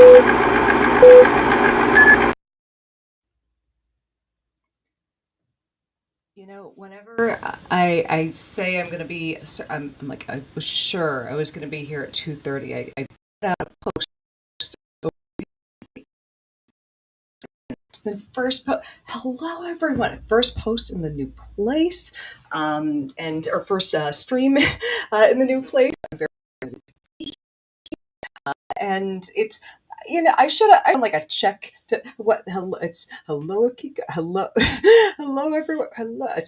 You know, whenever I say I'm gonna be, I'm like I was sure I was gonna be here at 2:30. I put out a post. It's the first post. Hello, everyone! First post in the new place, and our first stream in the new place. I'm very, and it's I should have I like a check to what hello it's hello Akika hello hello everyone hello I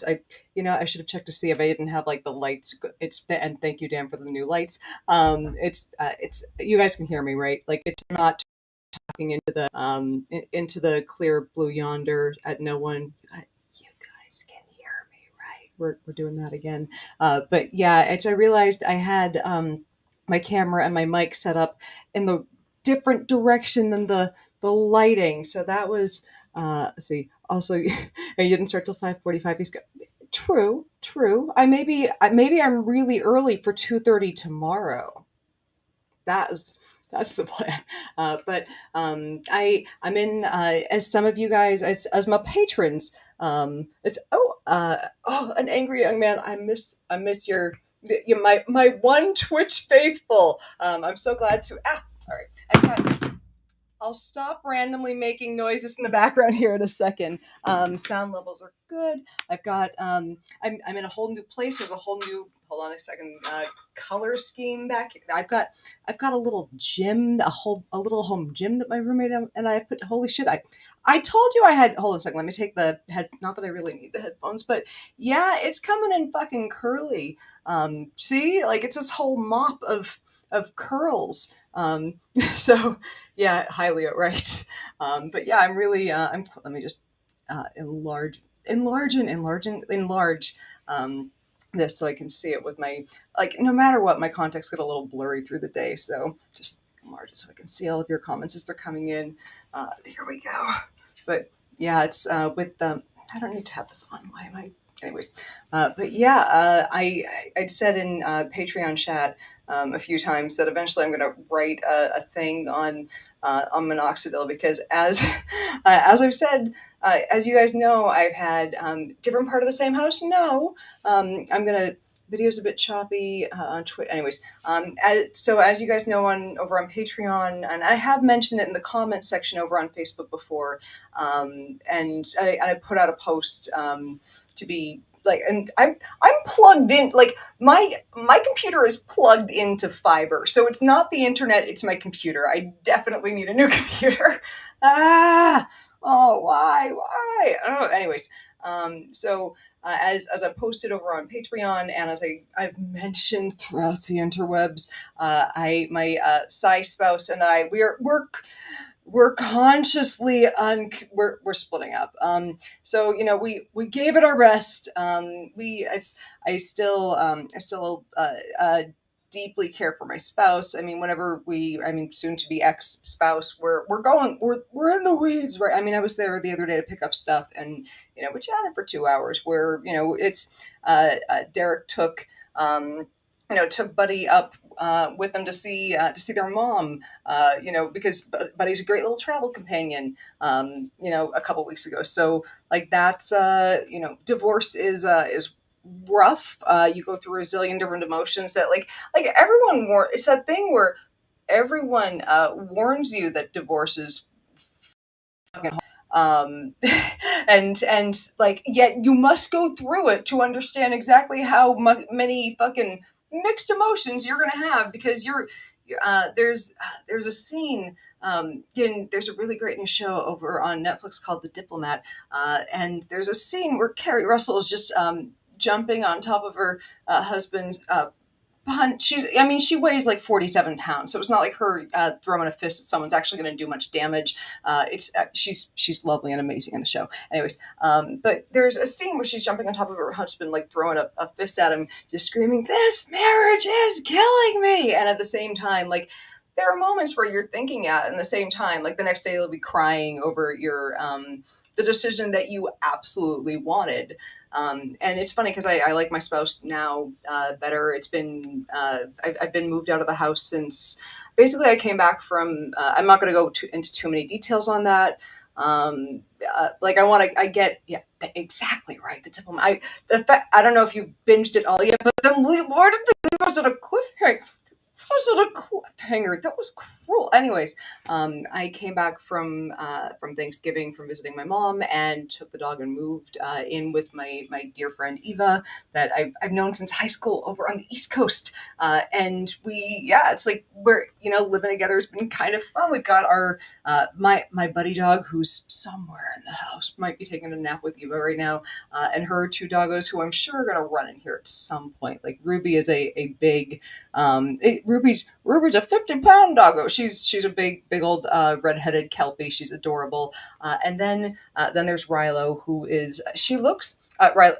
should have checked to see if I didn't have like the lights it's and thank you Dan for the new lights. It's you guys can hear me right, like it's not talking into the clear blue yonder at no one. You guys can hear me right, we're doing that again. But yeah, it's I realized I had my camera and my mic set up in the different direction than the lighting. So that was let's see. Also, you didn't start till 5:45. He's got true, true. Maybe I'm really early for 2:30 tomorrow. That's the plan. But I'm in as some of you guys as my patrons. It's an angry young man. I miss my one Twitch faithful. I'm so glad to all right. I'll stop randomly making noises in the background here in a second. Sound levels are good. I've got I'm in a whole new place. There's a whole new hold on a second color scheme back. I've got a little gym, a little home gym that my roommate and I put. Holy shit! I told you I had. Hold on a second. Let me take the head. Not that I really need the headphones, but yeah, it's coming in fucking curly. See, like it's this whole mop of curls. So yeah, hi Leo, right? But yeah, I'm really. Let me just enlarge this so I can see it with my like. No matter what, my contacts get a little blurry through the day, so just enlarge it so I can see all of your comments as they're coming in. Here we go. But yeah, it's with I don't need to have this on. Why am I? Anyways, but yeah, I'd said in Patreon chat a few times that eventually I'm going to write a thing on minoxidil because as I've said, as you guys know, I've had different part of the same house. No, I'm gonna videos a bit choppy on Twitter. Anyways, so as you guys know on over on Patreon, and I have mentioned it in the comments section over on Facebook before, and I put out a post to be like, and I'm plugged in like my computer is plugged into fiber, so it's not the internet, it's my computer. I definitely need a new computer. Why oh anyways, so as I posted over on Patreon and as I've mentioned throughout the interwebs, I my Sci spouse and I we're consciously we're splitting up. So we gave it our best. I still deeply care for my spouse. I mean, soon to be ex spouse, we're in the weeds, right? I mean, I was there the other day to pick up stuff, and we chatted for 2 hours. Where it's Derek took Buddy up with them to see their mom, because Buddy's a great little travel companion, a couple weeks ago. So like that's, divorce is rough. You go through a zillion different emotions that like everyone it's that thing where everyone warns you that divorce is fucking and like yet you must go through it to understand exactly how many fucking mixed emotions you're gonna have because there's a scene there's a really great new show over on Netflix called The Diplomat, and there's a scene where Carrie Russell is just jumping on top of her husband's she weighs like 47 pounds, so it's not like her throwing a fist at someone's actually going to do much damage. It's she's lovely and amazing in the show. Anyways, but there's a scene where she's jumping on top of her husband, like throwing a fist at him, just screaming, "This marriage is killing me!" And at the same time, like there are moments where you're thinking at, and the same time, like the next day you'll be crying over your the decision that you absolutely wanted. And it's funny because I like my spouse now better. It's been I've been moved out of the house since basically, I came back from. I'm not going to go into too many details on that. Like I get, yeah, exactly right. The tip of my, I don't know if you binged it all yet, but then why did they leave us at a cliffhanger? Was it a cliffhanger? That was cruel. Anyways, I came back from Thanksgiving from visiting my mom and took the dog and moved in with my dear friend Eva that I've known since high school over on the East Coast. And yeah, it's like we're living together has been kind of fun. We've got our my buddy dog who's somewhere in the house, might be taking a nap with Eva right now, and her two doggos who I'm sure are gonna run in here at some point. Like Ruby is a big Ruby's a 50-pound doggo. She's a big old redheaded kelpie. She's adorable. And then there's Rilo, who is she looks Rilo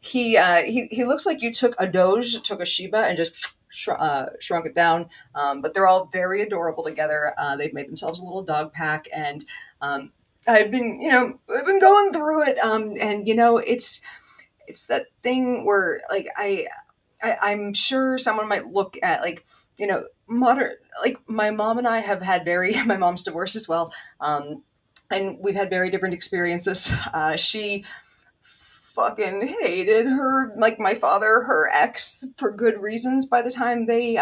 he looks like you took a Doge, took a Shiba, and just shrunk it down. But they're all very adorable together. They've made themselves a little dog pack, and I've been going through it. And it's that thing where like I'm sure someone might look at like modern, like my mom and I have had very my mom's divorced as well, and we've had very different experiences. She fucking hated her, like my father, her ex, for good reasons. By the time they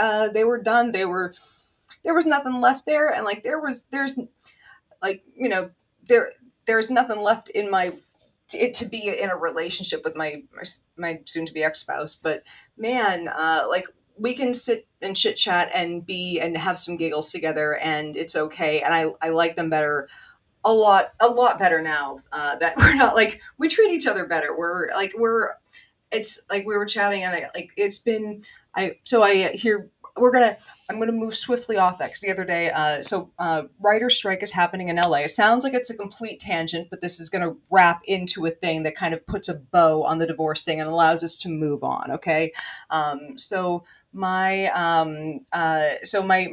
were done, there was nothing left there, and like there's like there's nothing left in my it to be in a relationship with my soon to be ex spouse. But man, like we can sit and chit chat and have some giggles together, and it's okay. And I like them better, a lot better now, that we're not like we treat each other better. It's like we were chatting, and it's been I hear I'm gonna move swiftly off that because the other day, writer's strike is happening in LA. It sounds like it's a complete tangent, but this is gonna wrap into a thing that kind of puts a bow on the divorce thing and allows us to move on. Okay, so my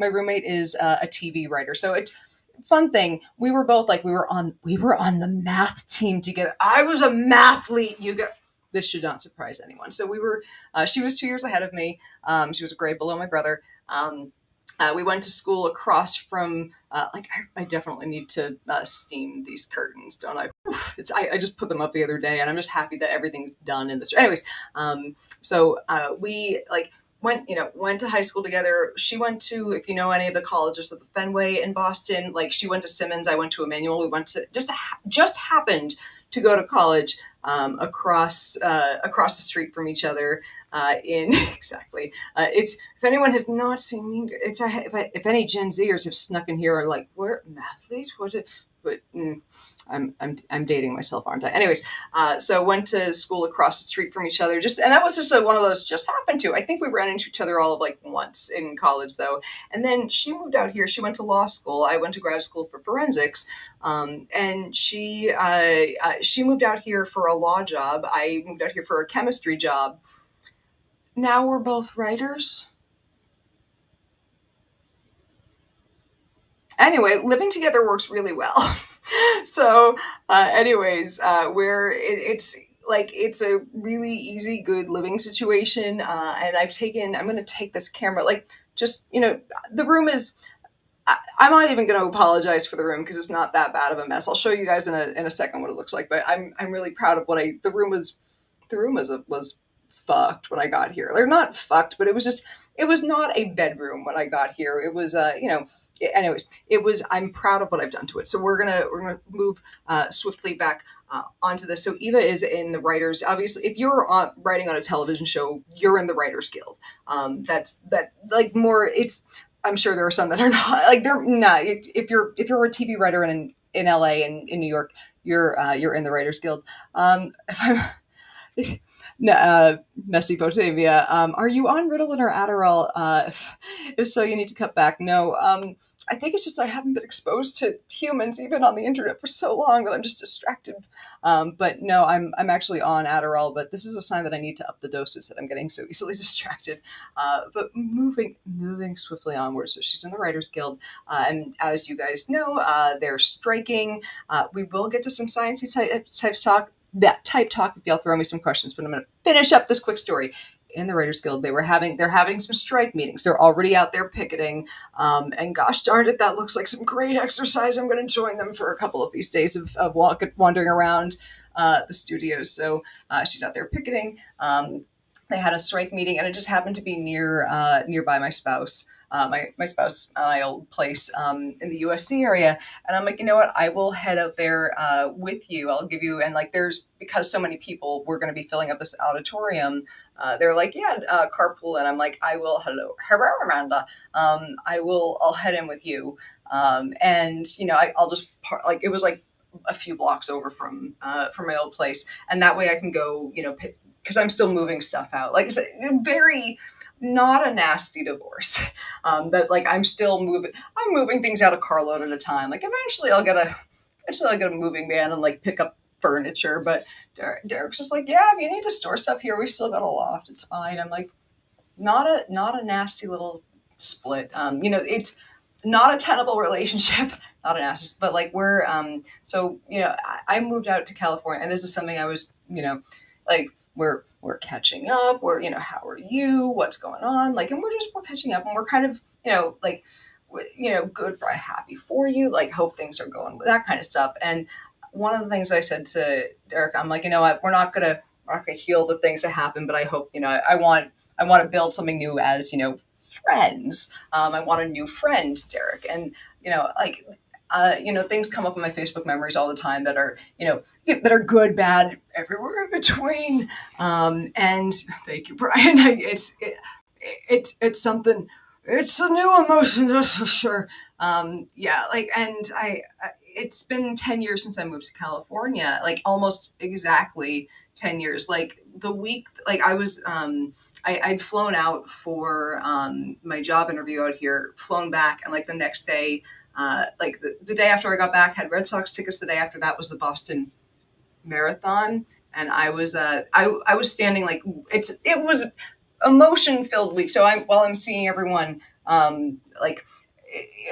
roommate is a TV writer, so it's fun thing. We were both like we were on the math team together. I was a mathlete. You got this should not surprise anyone. So we were. She was 2 years ahead of me. She was a grade below my brother. We went to school across from. I definitely need to steam these curtains, don't I? Oof, I just put them up the other day, and I'm just happy that everything's done in this. Anyways, we went to high school together. She went to, if you know any of the colleges of the Fenway in Boston, like she went to Simmons, I went to Emmanuel. We went to just happened to go to college across the street from each other. In exactly, it's if anyone has not seen me, if any Gen Zers have snuck in here are like, "We're mathlete." What it? But I'm dating myself, aren't I? Anyways, so went to school across the street from each other. And that was just one of those just happened to. I think we ran into each other all of like once in college though. And then she moved out here. She went to law school. I went to grad school for forensics. And she moved out here for a law job. I moved out here for a chemistry job. Now we're both writers. Anyway, living together works really well. So, it's like it's a really easy, good living situation. And I'm going to take this camera, like just the room is. I'm not even going to apologize for the room because it's not that bad of a mess. I'll show you guys in a second what it looks like. But I'm really proud of the room was fucked when I got here. They're not fucked, but it was not a bedroom when I got here. It was anyways, I'm proud of what I've done to it. So we're gonna move swiftly back onto this. So Eva is in the writers. Obviously, if you're writing on a television show, you're in the Writers Guild. That's like more. It's I'm sure there are some that are not like they're not. If you're a TV writer in LA and in New York, you're in the Writers Guild. If I'm no, SciBabetopia. Are you on Ritalin or Adderall? If so, you need to cut back. No, I think it's just I haven't been exposed to humans even on the internet for so long that I'm just distracted. But no, I'm actually on Adderall, but this is a sign that I need to up the doses that I'm getting so easily distracted. But moving swiftly onward. So she's in the Writers Guild, and as you guys know, they're striking. We will get to some sciencey type talk. That type talk if y'all throw me some questions, but I'm going to finish up this quick story. in the Writers Guild. They're having some strike meetings. They're already out there picketing. And gosh darn it, that looks like some great exercise. I'm going to join them for a couple of these days of wandering around the studios. So she's out there picketing. They had a strike meeting, and it just happened to be nearby my spouse. My spouse, my old place in the USC area. And I'm like, you know what? I will head out there with you. I'll give you, and like, because so many people were going to be filling up this auditorium. They're like, yeah, carpool. And I'm like, hello, Amanda. I'll head in with you. And, I'll just, like, it was like a few blocks over from my old place. And that way I can go, because I'm still moving stuff out. Like, it's very not a nasty divorce. That like I'm moving things out a carload at a time. Like eventually I'll get a moving van and like pick up furniture. But Derek's just like, yeah, if you need to store stuff here, we've still got a loft. It's fine. I'm like, not a nasty little split. It's not a tenable relationship. Not a nasty, but like we're I moved out to California, and this is something I was like we're catching up. How are you? What's going on? Like, and we're catching up, and we're kind of, good for happy for you. Like, hope things are going with that kind of stuff. And one of the things I said to Derek, I'm like, we're not gonna heal the things that happen, but I hope, I want to build something new as, friends. I want a new friend, Derek, and things come up in my Facebook memories all the time that are, that are good, bad, everywhere in between. And thank you, Brian. It's something. It's a new emotion, that's for sure. And it's been 10 years since I moved to California, like almost exactly 10 years. Like the week, like I was, I'd flown out for my job interview out here, flown back, and like the next day, the day after I got back, had Red Sox tickets. The day after that was the Boston Marathon, and I was standing like it was emotion filled week. So while I'm seeing everyone, I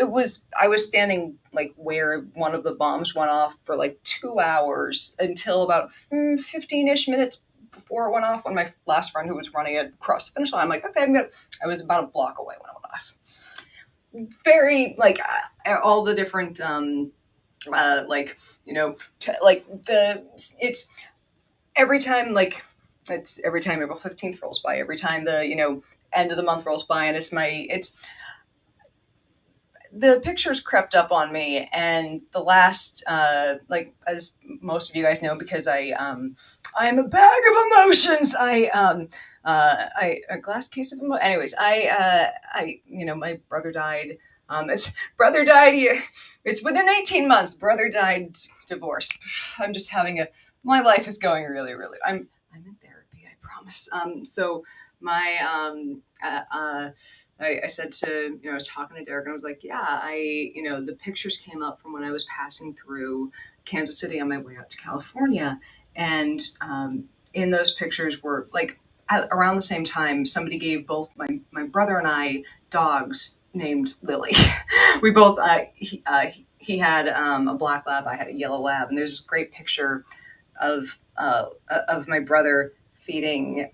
was standing like where one of the bombs went off for like 2 hours until about 15-ish minutes before it went off, when my last friend who was running it across the finish line. I'm like, okay, I was about a block away when it went off. Very like all the different it's every time April 15th rolls by, every time the end of the month rolls by, and it's the pictures crept up on me. And the last as most of you guys know, because I'm a bag of emotions. A glass case of emotions. Anyways, my brother died. It's within 18 months. Brother died, divorced. I'm just my life is going really, really. I'm in therapy, I promise. So my I said to, I was talking to Derek, and I was like, yeah, the pictures came up from when I was passing through Kansas City on my way out to California. And in those pictures were like, around the same time, somebody gave both my brother and I dogs named Lily. We both, he had a black lab, I had a yellow lab. And there's this great picture of my brother feeding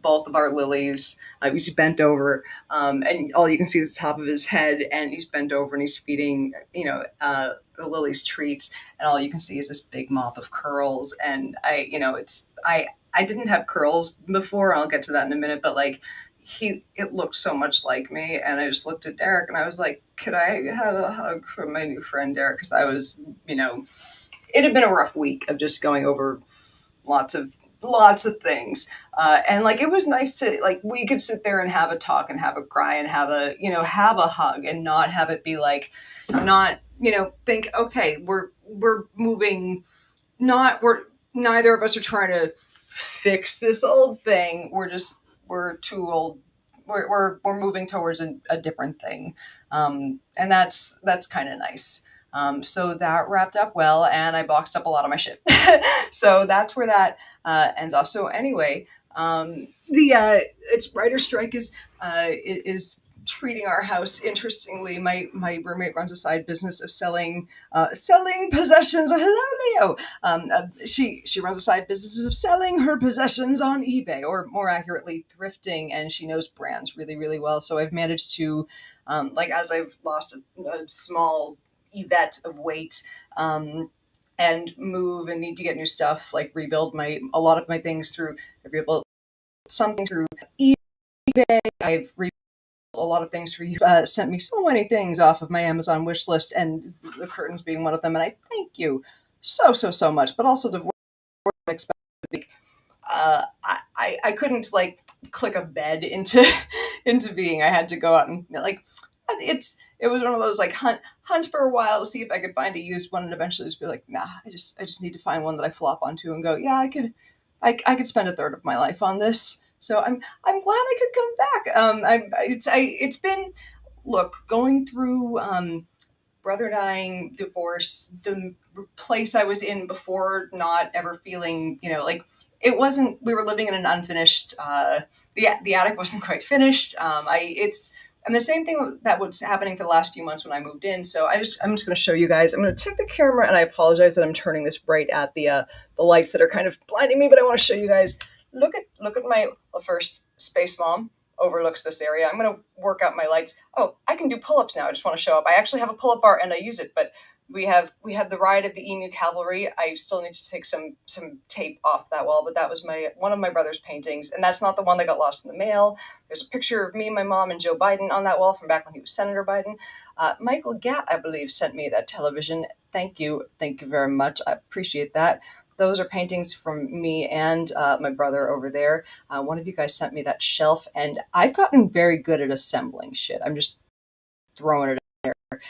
both of our lilies. He's bent over, and all you can see is the top of his head, and he's bent over and he's feeding, the lilies treats, and all you can see is this big mop of curls. And I didn't have curls before. I'll get to that in a minute, but like it looked so much like me. And I just looked at Derek and I was like, could I have a hug from my new friend Derek? Because I was, it had been a rough week of just going over lots of things. And like, it was nice to, like, we could sit there and have a talk and have a cry and have a hug, and not have it be like, think, okay, we're moving, neither of us are trying to fix this old thing. We're too old. We're moving towards a different thing. And that's kind of nice. So that wrapped up well, and I boxed up a lot of my shit. So that's where that ends off. So anyway, it's writer strike is treating our house interestingly. My roommate runs a side business of selling possessions. Hello, Leo. She runs a side business of selling her possessions on eBay, or more accurately, thrifting, and she knows brands really, really well. So I've managed to, like, as I've lost a small Yvette of weight, and move and need to get new stuff, like rebuild a lot of my things through, I've rebuilt something through eBay. I've rebuilt a lot of things for you. Sent me so many things off of my Amazon wish list, and the curtains being one of them. And I thank you so much. But also divorce unexpected. I couldn't like click a bed into into being. I had to go out and like it was one of those like hunt for a while to see if I could find a used one, and eventually just be like, nah, I just need to find one that I flop onto and go, yeah, I could spend a third of my life on this. So I'm glad I could come back. It's been, look, going through brother dying, divorce, the place I was in before, not ever feeling, like it wasn't. We were living in an unfinished. The attic wasn't quite finished. And the same thing that was happening for the last few months when I moved in. So I'm just going to show you guys. I'm going to take the camera, and I apologize that I'm turning this right at the lights that are kind of blinding me, but I want to show you guys. Look at my first Space Mom overlooks this area. I'm going to work out my lights. Oh, I can do pull-ups now. I just want to show up. I actually have a pull-up bar and I use it, but we have the ride of the Emu Cavalry. I still need to take some tape off that wall, but that was one of my brother's paintings, and that's not the one that got lost in the mail. There's a picture of me, my mom, and Joe Biden on that wall from back when he was Senator Biden. Michael Gatt, I believe, sent me that television. Thank you very much. I appreciate that. Those are paintings from me and my brother over there. One of you guys sent me that shelf, and I've gotten very good at assembling shit. I'm just throwing it in there.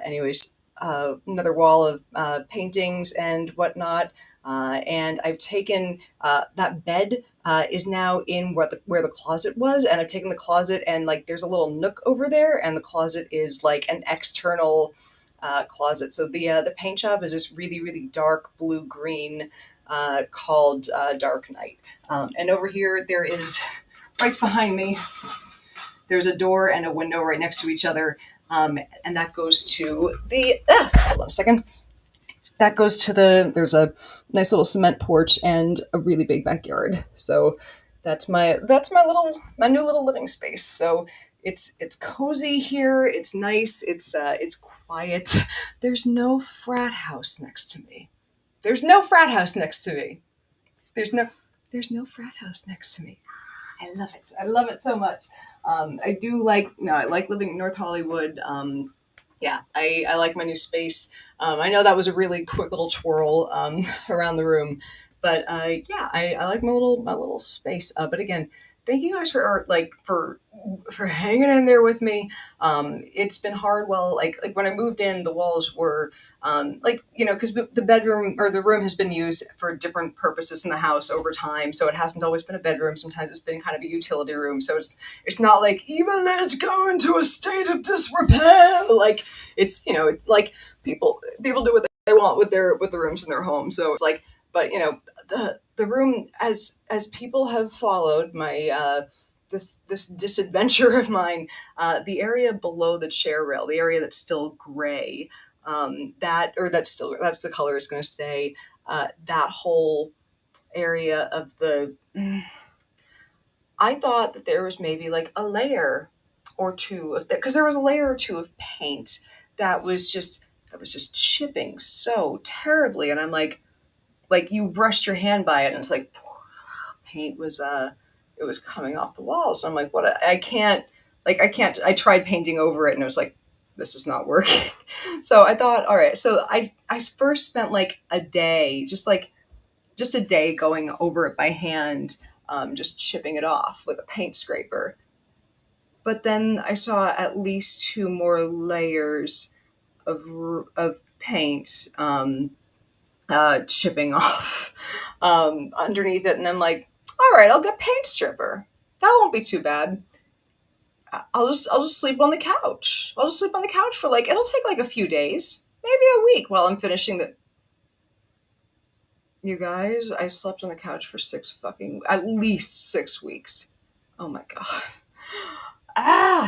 Anyways, another wall of paintings and whatnot. And I've taken that bed is now in where the closet was, and I've taken the closet, and like there's a little nook over there, and the closet is like an external closet. So the paint job is this really, really dark blue green called Dark Night. And over here there is, right behind me, there's a door and a window right next to each other. And that goes to hold on a second. That goes to there's a nice little cement porch and a really big backyard. So that's my new little living space. So it's cozy here. It's nice. It's quiet. There's no frat house next to me. There's no frat house next to me. There's no frat house next to me. I love it. I love it so much. I like living in North Hollywood. Yeah, I like my new space. I know that was a really quick little twirl around the room, but yeah, I like my little space. But again, thank you guys for hanging in there with me. It's been hard. Well, like when I moved in, the walls were because the bedroom or the room has been used for different purposes in the house over time, so it hasn't always been a bedroom. Sometimes it's been kind of a utility room. So it's not like, even let it go into a state of disrepair. Like it's like people do what they want with the rooms in their home. So it's like, but the room, as people have followed my this disadventure of mine, the area below the chair rail, the area that's still gray, that's the color is going to stay. That whole area of I thought that there was maybe like a layer or two of that, because there was a layer or two of paint that was just chipping so terribly, and I'm like you brushed your hand by it and it's like paint was it was coming off the walls. I'm like, what? I can't. I tried painting over it and it was like, this is not working. So I thought, all right. So I first spent like a day, just a day going over it by hand, just chipping it off with a paint scraper. But then I saw at least two more layers of paint chipping off underneath it, and I'm like, all right, I'll get paint stripper. That won't be too bad. I'll just sleep on the couch. I'll just sleep on the couch for it'll take like a few days, maybe a week while I'm finishing the. You guys, I slept on the couch for at least 6 weeks. Oh my God.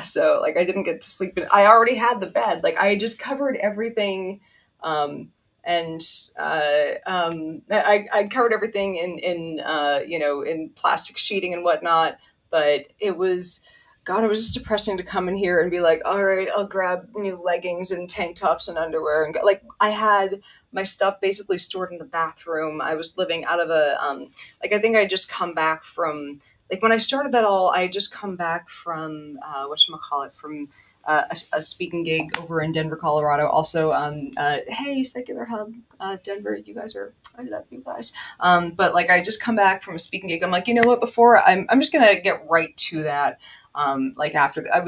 So like I didn't get to sleep. I already had the bed. Like I just covered everything, and I covered everything in plastic sheeting and whatnot. But it was, God, it was just depressing to come in here and be like, all right, I'll grab new leggings and tank tops and underwear and go. Like I had my stuff basically stored in the bathroom. I was living out of I think I just come back from, like when I started that all, I had just come back from whatchamacallit, from a speaking gig over in Denver, Colorado. Also, hey, Secular Hub, Denver, you guys are, I love you guys. But like I just come back from a speaking gig. I'm like, you know what? Before I'm just gonna get right to that. Like after I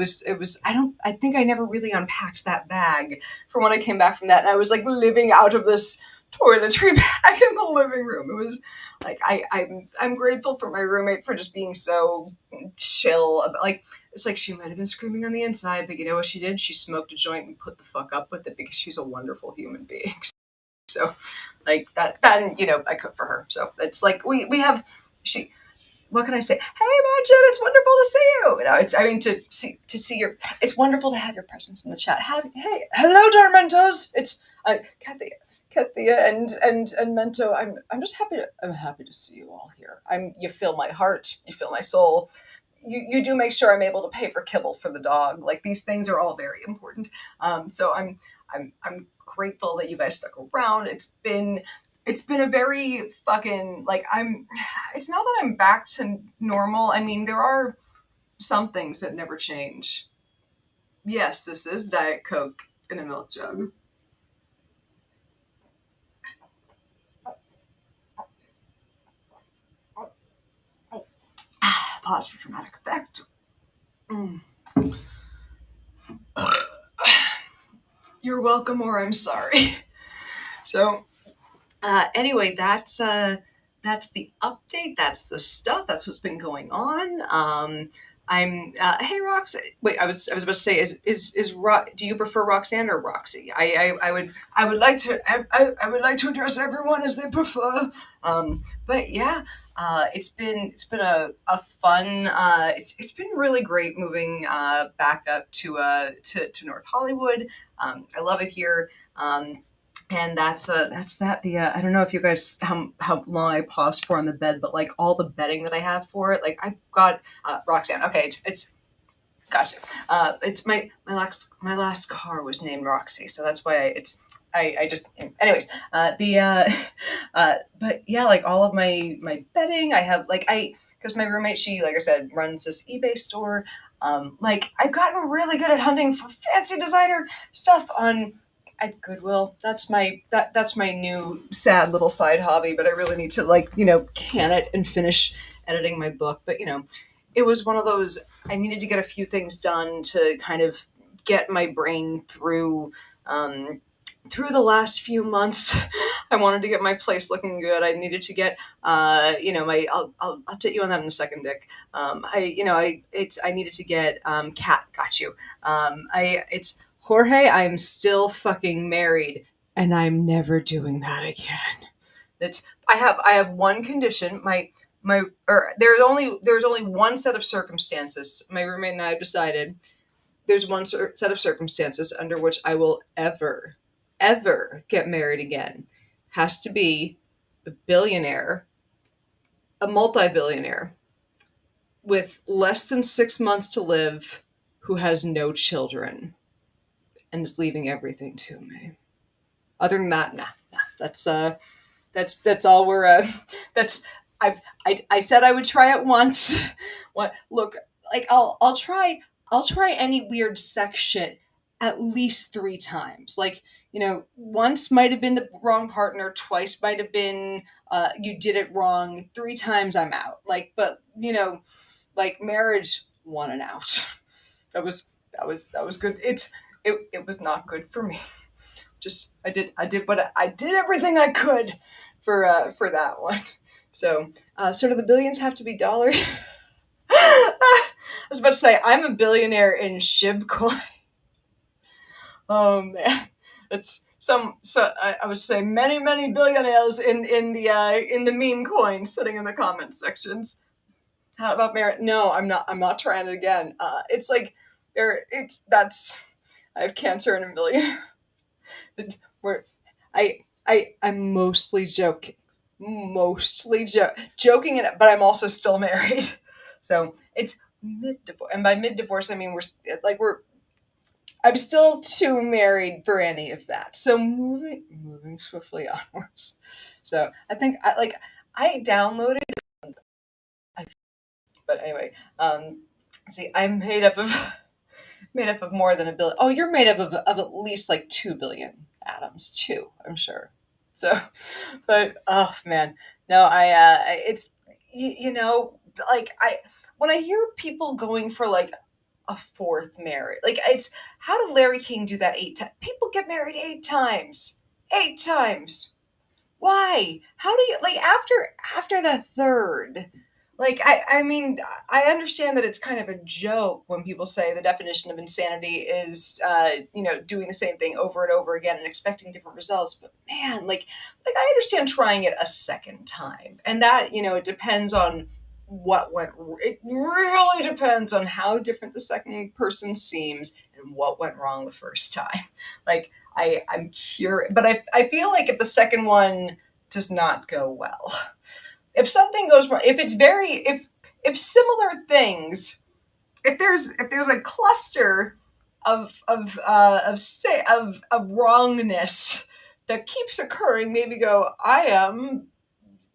think I never really unpacked that bag from when I came back from that, and I was like living out of this toiletry bag in the living room. It was like I'm grateful for my roommate for just being so chill about, like, it's like she might have been screaming on the inside, but you know what she did? She smoked a joint and put the fuck up with it because she's a wonderful human being. So like that I cook for her. So it's like we have she what can I say? Hey, Margin, it's wonderful to see you. To see your. It's wonderful to have your presence in the chat. Hey, hello, Darmentos. It's Kathia, and Mento. I'm just happy. I'm happy to see you all here. You fill my heart. You fill my soul. You do make sure I'm able to pay for kibble for the dog. Like these things are all very important. So I'm grateful that you guys stuck around. It's been a very fucking, like, it's not that I'm back to normal. I mean, there are some things that never change. Yes, this is Diet Coke in a milk jug. Pause for dramatic effect. Mm. You're welcome, or I'm sorry. So, anyway, that's the update. That's the stuff. That's what's been going on. Hey Rox. Wait, I was about to say, do you prefer Roxanne or Roxy? I would like to I would like to address everyone as they prefer. But yeah, it's been a fun. It's been really great moving back up to North Hollywood. I love it here. And that's that. I don't know if you guys how long I paused for on the bed, but like all the bedding that I have for it, like I've got Roxanne. Okay, it's gotcha. It's my last car was named Roxy, so that's why I just, anyways, but yeah, like all of my bedding I have, like because my roommate, she, like I said, runs this eBay store. Like I've gotten really good at hunting for fancy designer stuff on at Goodwill. That's my new sad little side hobby, but I really need to, like, can it and finish editing my book. But it was one of those, I needed to get a few things done to kind of get my brain through the last few months. I wanted to get my place looking good. I needed to get, I'll update you on that in a second, Dick. I needed to get, Cat, got you. It's Jorge, I'm still fucking married, and I'm never doing that again. I have one condition. There's only one set of circumstances. My roommate and I have decided there's one set of circumstances under which I will ever get married again. Has to be a billionaire, a multi-billionaire with less than 6 months to live, who has no children and is leaving everything to me. Other than that, nah. That's all we're that's I said I would try it once. What, look, like I'll try any weird sex shit at least 3 times. Like, once might have been the wrong partner, twice might have been you did it wrong, 3 times I'm out. Like, but like marriage, 1 and out. That was good. It was not good for me. Just I did everything I could for that one. So do the billions have to be dollars? I was about to say, I'm a billionaire in Shibcoin. Oh man, it's I would say many billionaires in the meme coins sitting in the comment sections. How about merit? No, I'm not trying it again. It's like I have cancer in a million. Where I'm mostly joking, joking it, but I'm also still married. So it's mid divorce, and by mid divorce I mean we're I'm still too married for any of that. So moving swiftly onwards. So I think I downloaded. But anyway, see, I'm made up of more than a billion. Oh, you're made up of at least like 2 billion atoms too, I'm sure. So, but oh man, no, it's you know, like when I hear people going for like a fourth marriage, like it's how did Larry King do that 8 times? People get married 8 times, 8 times. Why? How do you like after the third? Like I mean I understand that it's kind of a joke when people say the definition of insanity is doing the same thing over and over again and expecting different results. But man, like I understand trying it a second time, and that it depends on what went. It really depends on how different the second person seems and what went wrong the first time. Like I'm curious, but I feel like if the second one does not go well, if something goes wrong, if similar things, if there's a cluster of wrongness that keeps occurring, maybe go, I am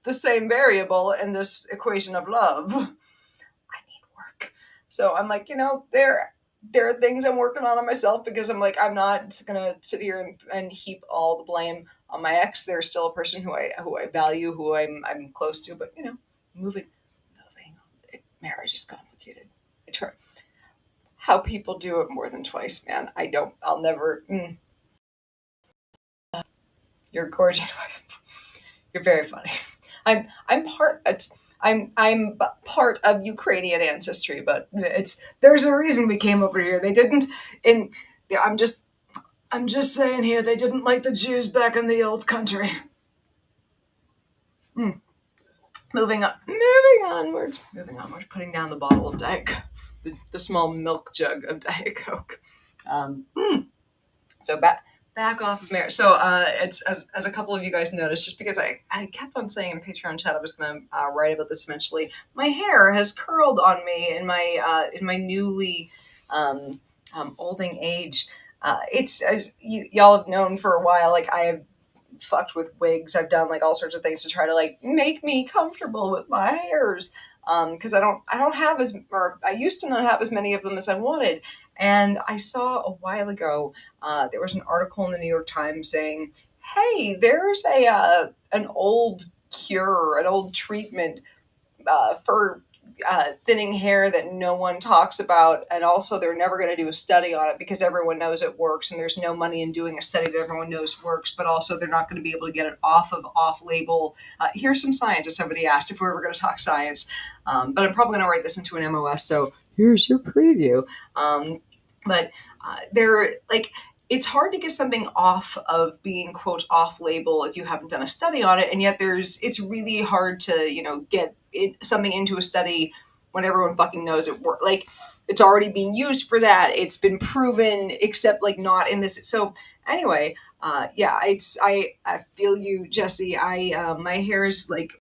the same variable in this equation of love. I need work. So I'm like, there are things I'm working on myself, because I'm like, I'm not gonna sit here and heap all the blame on my ex. There's still a person who I value, who I'm close to, but moving on. Marriage is complicated. I try how people do it more than twice, man. I'll never. You're gorgeous. You're very funny. I'm part. I'm part of Ukrainian ancestry, but there's a reason we came over here. They didn't. In yeah, I'm just saying here, they didn't like the Jews back in the old country. Hmm. Moving onwards, putting down the bottle of Diet Coke, the small milk jug of Diet Coke. Um, hmm. So back off of marriage. So it's as a couple of you guys noticed, just because I kept on saying in Patreon chat I was going to write about this eventually. My hair has curled on me in my newly olding age. It's as y'all have known for a while. Like I have fucked with wigs. I've done like all sorts of things to try to like make me comfortable with my hairs. Because I don't have or I used to not have as many of them as I wanted. And I saw a while ago, there was an article in the New York Times saying, "Hey, there's an old cure, an old treatment for thinning hair that no one talks about, and also they're never going to do a study on it because everyone knows it works, and there's no money in doing a study that everyone knows works. But also, they're not going to be able to get it off-label. Here's some science." If somebody asked if we were ever going to talk science, but I'm probably going to write this into an MOS. So here's your preview. But they're like, it's hard to get something off of being quote off label if you haven't done a study on it, and yet it's really hard to get something into a study when everyone fucking knows it works. Like it's already being used for that. It's been proven, except like not in this. So anyway, yeah, I feel you, Jesse. My hair is like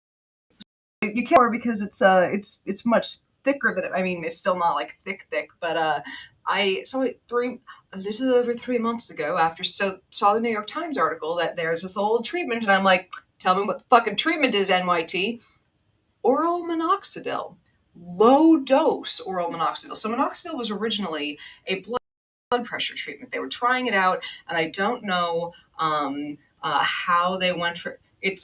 you can't wear because it's much thicker than I mean it's still not like thick, but I saw it a little over 3 months ago after saw the New York Times article that there's this old treatment, and I'm like, tell me what the fucking treatment is, NYT. Oral minoxidil, low dose oral minoxidil. So minoxidil was originally a blood pressure treatment. They were trying it out, and I don't know how they went for it's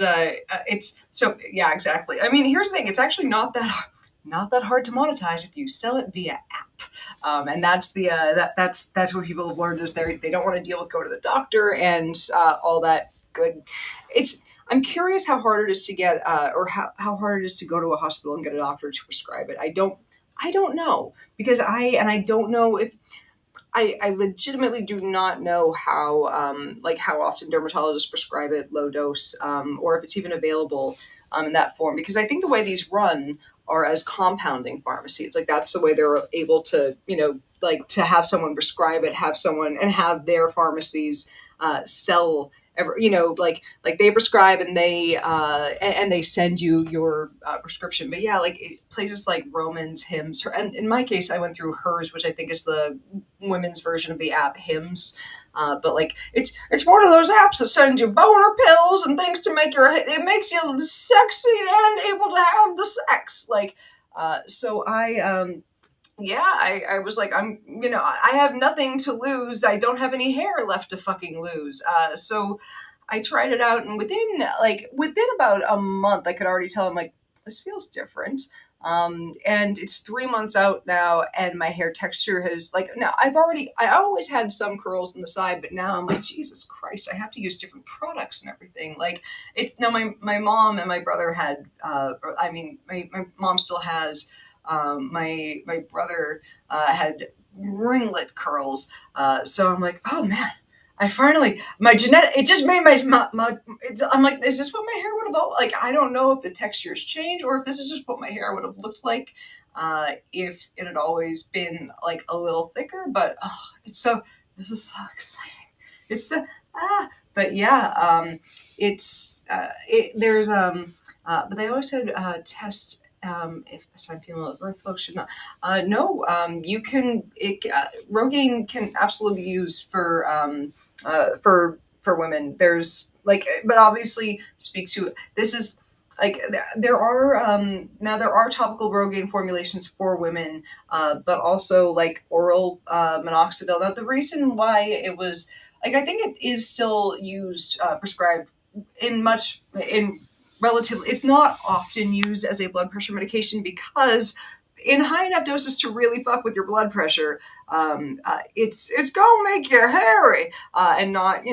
so yeah, exactly. I mean, here's the thing: it's actually not that hard to monetize if you sell it via app, and that's the that's what people have learned is they don't want to deal with go to the doctor and all that good. It's I'm curious how hard it is to get or how hard it is to go to a hospital and get a doctor to prescribe it. I don't know because I don't know if I legitimately do not know how often dermatologists prescribe it low dose or if it's even available in that form, because I think the way these run are as compounding pharmacies. Like that's the way they're able to, like to have someone prescribe it, have someone and have their pharmacies sell. Like they prescribe and they send you your prescription. But yeah, like places like Romans, Hims, and in my case, I went through Hers, which I think is the women's version of the app Hims. But like it's one of those apps that sends you boner pills and things to make it makes you sexy and able to have the sex. Like, so I was like, I have nothing to lose. I don't have any hair left to fucking lose. So I tried it out, and within about a month, I could already tell I'm like, this feels different. And it's 3 months out now, and my hair texture has like now I always had some curls on the side, but now I'm like, Jesus Christ, I have to use different products and everything. Like it's now my mom and my brother had, my mom still has. My brother had ringlet curls, so I'm like, oh man, I finally my genetic. It just made I'm like, is this what my hair would have like? I don't know if the textures changed or if this is just what my hair would have looked like if it had always been like a little thicker. But this is so exciting. It's so, but yeah, it's there's but they always said test if assigned female at birth, folks should not. No, you can. Rogaine can absolutely be used for women. There's like, but obviously speak to this is like there are now there are topical Rogaine formulations for women, but also like oral minoxidil. Now the reason why it was like I think it is still used prescribed in relatively, it's not often used as a blood pressure medication because in high enough doses to really fuck with your blood pressure, it's gonna make you hairy, and not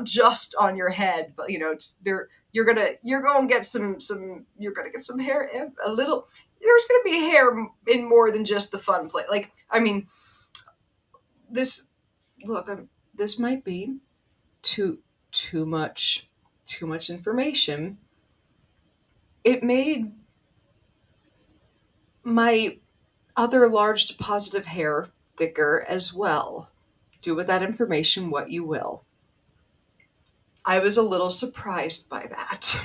just on your head, but it's there. You're gonna get some hair a little. There's gonna be hair in more than just the fun play. Like I mean, this look. This might be too too much too much information. It made my other large deposit of hair thicker as well. Do with that information what you will. I was a little surprised by that.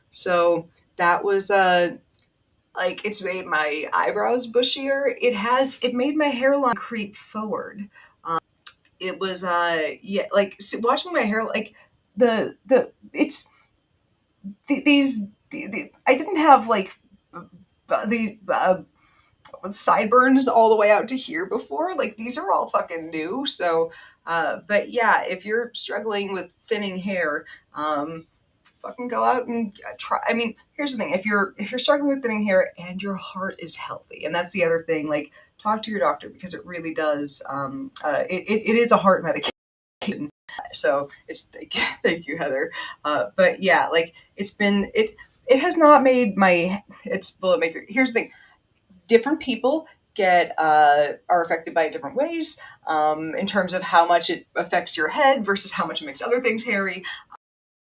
So that was like it's made my eyebrows bushier. It made my hairline creep forward. It was like watching my hair like the it's these I didn't have like the sideburns all the way out to here before. Like these are all fucking new. So, but yeah, if you're struggling with thinning hair, fucking go out and try. I mean, here's the thing: if you're struggling with thinning hair and your heart is healthy, and that's the other thing, like talk to your doctor because it really does. It is a heart medication. So it's thank you, Heather. But yeah, like it has not made my it's bullet maker. Here's the thing: different people are affected by it different ways in terms of how much it affects your head versus how much it makes other things hairy.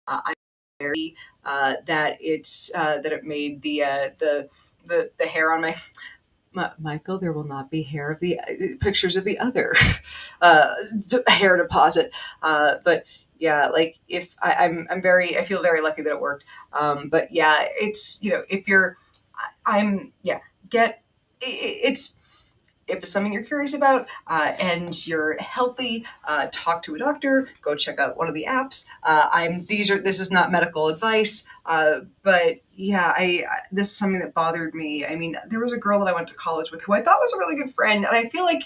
I'm very that it made the hair on Michael, there will not be hair of the pictures of the other hair deposit. But yeah, like if I feel very lucky that it worked. But yeah, it's if you're, I'm yeah, get it's if it's something you're curious about and you're healthy, talk to a doctor. Go check out one of the apps. This is not medical advice, but yeah, this is something that bothered me. I mean, there was a girl that I went to college with who I thought was a really good friend, and I feel like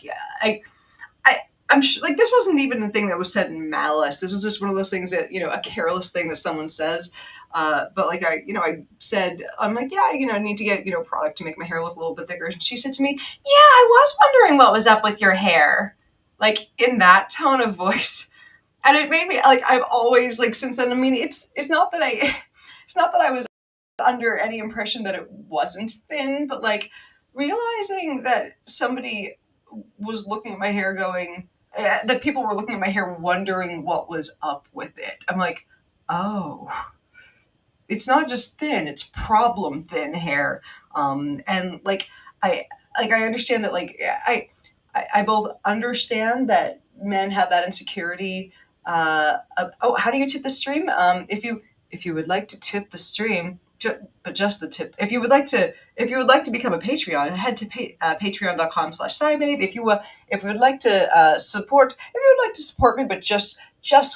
I'm sure, like this wasn't even the thing that was said in malice. This is just one of those things that a careless thing that someone says. But like I said, I'm like, yeah, I need to get product to make my hair look a little bit thicker. And she said to me, yeah, I was wondering what was up with your hair, like in that tone of voice, and it made me like I've always like since then. I mean, it's not that I was under any impression that it wasn't thin, but like realizing that somebody was looking at my hair going that people were looking at my hair wondering what was up with it. I'm like, oh, it's not just thin, it's problem thin hair. And I I understand that I both understand that men have that insecurity. Oh, how do you tip the stream? If you would like to tip the stream, but just the tip. If you would like to become a Patreon, head to patreon.com/SciBabe. If you would like to support, if you would like to support me, but just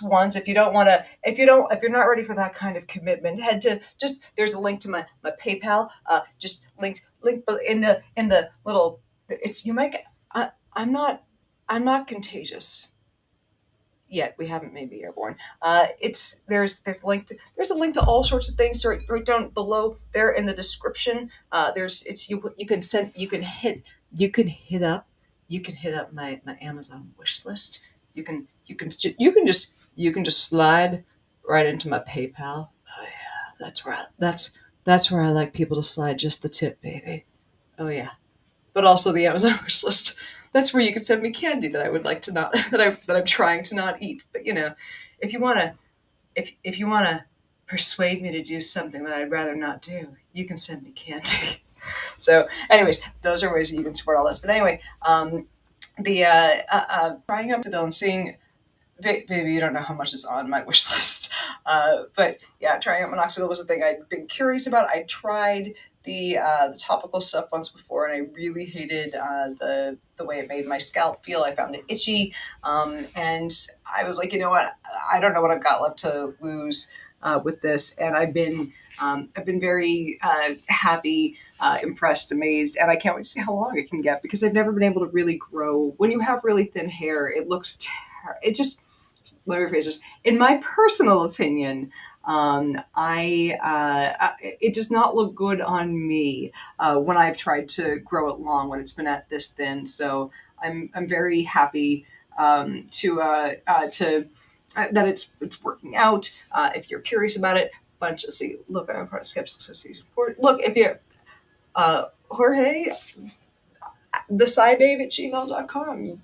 once. If you don't want to, if you're not ready for that kind of commitment, head to just, there's a link to my PayPal. Just link in the little. It's, you might get. I'm not, I'm not contagious yet. We haven't made me airborne. It's there's a link to all sorts of things right down below there in the description. There's it's you can send you can hit up my Amazon wish list. You can just slide right into my PayPal. Oh yeah, that's where I like people to slide, just the tip, baby. Oh yeah, but also the Amazon wish list. That's where you can send me candy that I would like to not that I'm trying to not eat. But if you wanna if you wanna persuade me to do something that I'd rather not do, you can send me candy. So, anyways, those are ways that you can support all this. But anyway, the trying up to Dylan, seeing baby, you don't know how much is on my wish list. But yeah, trying out minoxidil was a thing I'd been curious about. I tried the topical stuff once before, and I really hated the way it made my scalp feel. I found it itchy, and I was like, you know what? I don't know what I've got left to lose with this, and I've been very happy, impressed, amazed, and I can't wait to see how long it can get, because I've never been able to really grow. When you have really thin hair, it looks it just, let me rephrase this. In my personal opinion, it does not look good on me when I've tried to grow it long when it's been at this thin. So I'm very happy to that it's working out. If you're curious about it, look, I'm part of Skeptics Association. Look, if you Jorge, the SciBabe at gmail.com.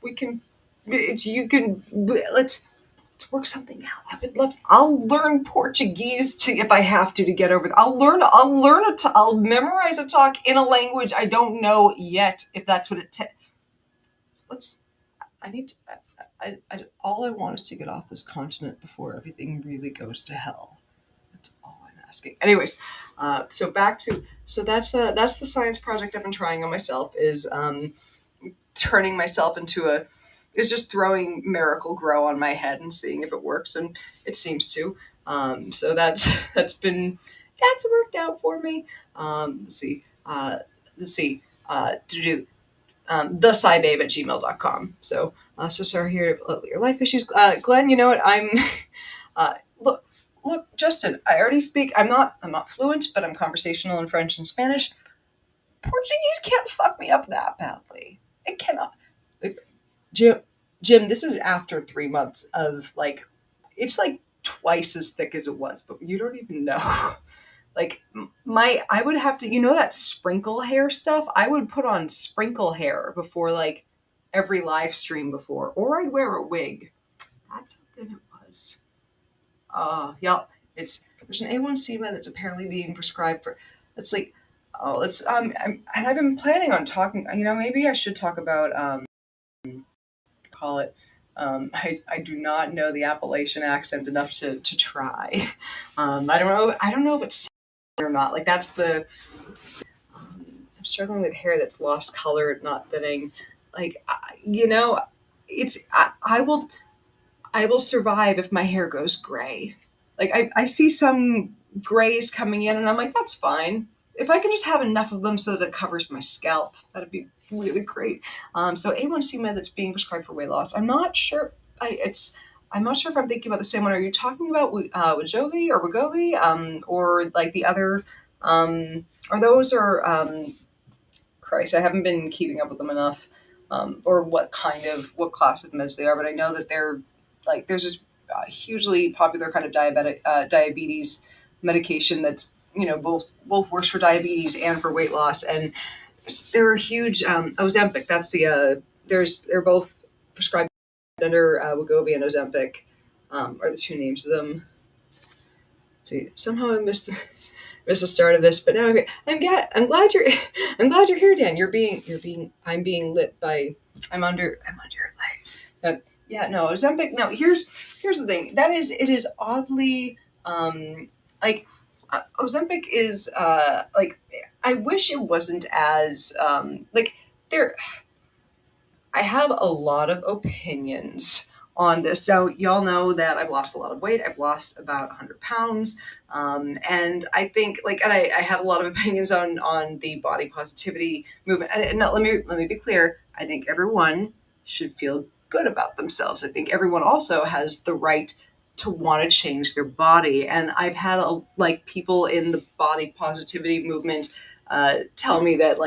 We can, you can, let's work something out. I would love. I'll learn Portuguese if I have to get over. I'll memorize a talk in a language I don't know yet. If that's what it takes. Let's. I need to. All I want is to get off this continent before everything really goes to hell. That's all I'm asking. Anyways, so that's the science project I've been trying on myself, is turning myself into is just throwing Miracle Grow on my head and seeing if it works, and it seems to. So that's worked out for me. Let's see. To do the SciBabe at gmail.com. So sorry here about your life issues. Glenn, you know what? Look, Justin, I already speak. I'm not fluent, but I'm conversational in French and Spanish. Portuguese can't fuck me up that badly. It cannot. Jim, this is after 3 months of it's like twice as thick as it was, but you don't even know. Like I would have to, that sprinkle hair stuff. I would put on sprinkle hair before every live stream before, or I'd wear a wig. That's how thin it was. Yeah, there's an A1C med that's apparently being prescribed for. It's like, oh, and I've been planning on talking. Maybe I should talk about call it. I do not know the Appalachian accent enough to try. I don't know if it's or not. I'm struggling with hair that's lost color, not thinning. I will survive if my hair goes gray. I see some grays coming in, and I'm like, that's fine. If I can just have enough of them so that it covers my scalp, that'd be really great. So A1C med that's being prescribed for weight loss. I'm not sure. I'm not sure if I'm thinking about the same one. Are you talking about Wegovy or Wegovy, or the other? Are those Christ, I haven't been keeping up with them enough, or what class of meds they are. But I know that they're there's this hugely popular kind of diabetes medication that's both works for diabetes and for weight loss, and they're a huge Ozempic. That's they're both prescribed under Wegovy and Ozempic, are the two names of them. See, somehow I missed the start of this, but now I'm glad you're I'm glad you're here, Dan. I'm being lit by I'm under your light. But yeah, no, Ozempic. No, here's the thing. It is oddly like Ozempic is like I wish it wasn't as like there. I have a lot of opinions on this. So y'all know that I've lost a lot of weight. I've lost about 100 pounds. And I think and I have a lot of opinions on the body positivity movement. And no, let me be clear. I think everyone should feel good about themselves. I think everyone also has the right to want to change their body. And I've had people in the body positivity movement tell me that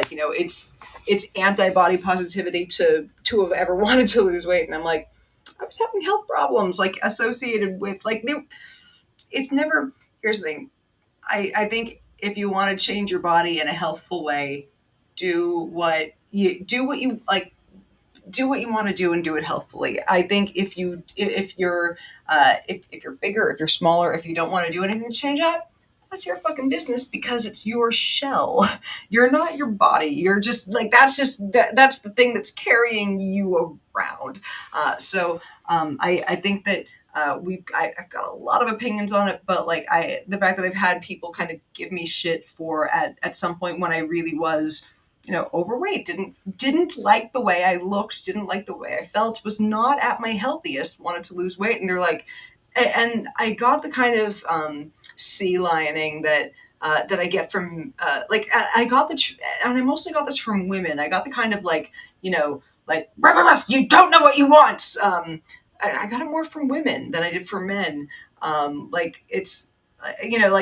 it's anti-body positivity to have ever wanted to lose weight. And I'm like, I was having health problems associated with it's never. Here's the thing. I think if you want to change your body in a healthful way, do what you like, do what you want to do and do it healthfully. I think if you're if you're bigger, if you're smaller, if you don't want to do anything to change that, that's your fucking business because it's your shell. You're not your body. You're just that's the thing that's carrying you around. I think that I've got a lot of opinions on it, but the fact that I've had people kind of give me shit for at some point when I really was overweight, didn't like the way I looked, didn't like the way I felt, was not at my healthiest, wanted to lose weight, and they're like, and I got the kind of sea lioning that I get from I got and I mostly got this from women. I got the kind of "Rah, rah, rah, you don't know what you want." I got it more from women than I did from men. It's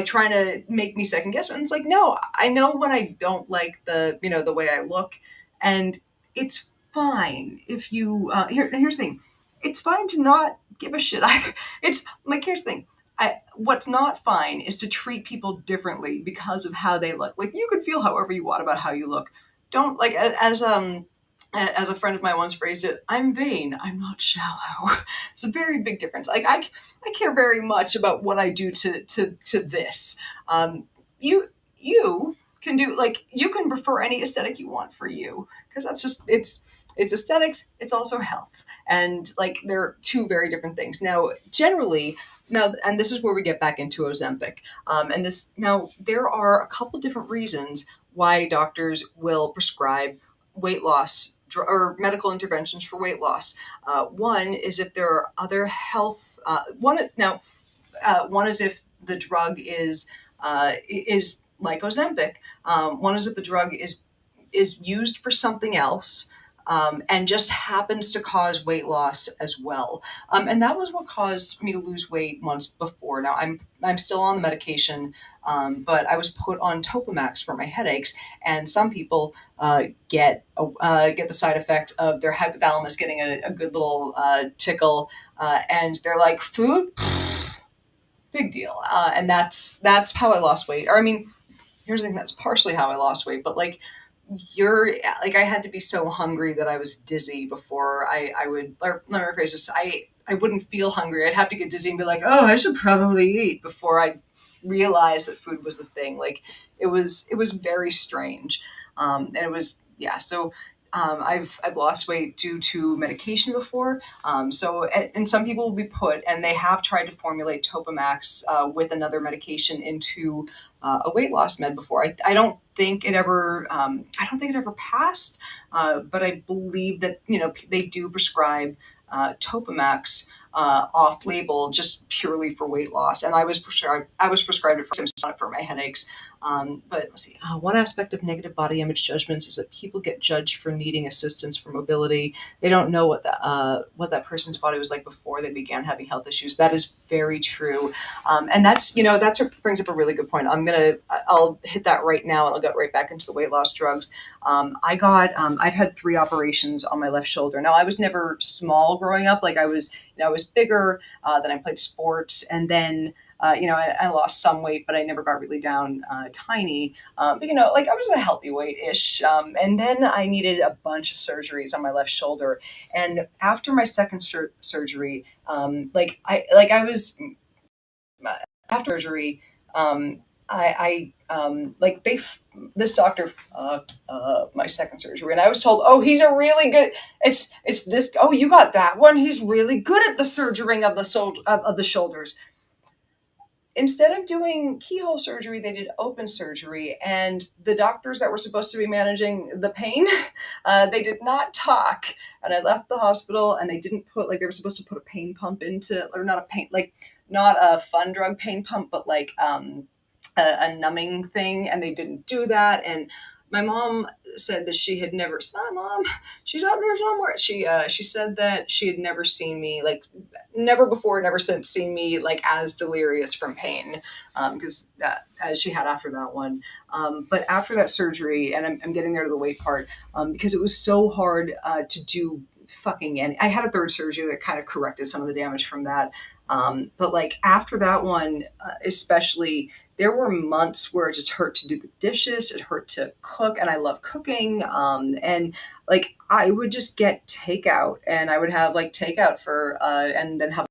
trying to make me second guess. And it's like, no, I know when I don't like the way I look, and it's fine if you. Here's the thing, it's fine to not give a shit either. It's like, here's the thing. What's not fine is to treat people differently because of how they look. Like, you can feel however you want about how you look. Don't as a friend of mine once phrased it, I'm vain, I'm not shallow. It's a very big difference. I care very much about what I do to this. You can do you can prefer any aesthetic you want for you, because that's just it's aesthetics. It's also health, and they're two very different things. Now, and this is where we get back into Ozempic. And this now there are a couple different reasons why doctors will prescribe weight loss or medical interventions for weight loss. One is if there are other health. One is if the drug is like Ozempic. One is if the drug is used for something else. And just happens to cause weight loss as well. And that was what caused me to lose weight once before. Now I'm still on the medication, but I was put on Topamax for my headaches. And some people get the side effect of their hypothalamus getting a good little tickle, and they're like, food, big deal. And that's how I lost weight. Or I mean, here's the thing, that's partially how I lost weight, but I had to be so hungry that I was dizzy before I would, or let me rephrase this, I wouldn't feel hungry. I'd have to get dizzy and be like, oh, I should probably eat before I realized that food was the thing. It was very strange. And it was, yeah. So, I've lost weight due to medication before. And some people will be put, and they have tried to formulate Topamax with another medication into a weight loss med before. I don't think it ever passed, but I believe that they do prescribe Topamax off label just purely for weight loss, and I was prescribed it for my headaches. But let's see. One aspect of negative body image judgments is that people get judged for needing assistance for mobility. They don't know what that person's body was like before they began having health issues. That is very true, and that's what brings up a really good point. I'll hit that right now, and I'll get right back into the weight loss drugs. I've had 3 operations on my left shoulder. Now, I was never small growing up. I was bigger. Then I played sports, and then I lost some weight, but I never got really down tiny. But I was at a healthy weight-ish. And then I needed a bunch of surgeries on my left shoulder. And after my second surgery, I was after surgery, like this doctor fucked up my second surgery, and I was told, oh, he's a really good. It's this. Oh, you got that one. He's really good at the surgerying of the shoulders. Instead of doing keyhole surgery, they did open surgery, and the doctors that were supposed to be managing the pain, they did not talk. And I left the hospital, and they didn't put, like, they were supposed to put a pain pump into, or not a pain, like, not a fun drug pain pump, but like a numbing thing, and they didn't do that. And my mom said that she had never. It's not mom. She's not there's no more. She said that she had never seen me, like, never before, never since seen me like as delirious from pain, because that as she had after that one. But after that surgery, and I'm getting there to the weight part, because it was so hard to do fucking any. I had a third surgery that kind of corrected some of the damage from that. But like after that one, especially, there were months where it just hurt to do the dishes. It hurt to cook, and I love cooking. And like I would just get takeout, and I would have like takeout for, and then have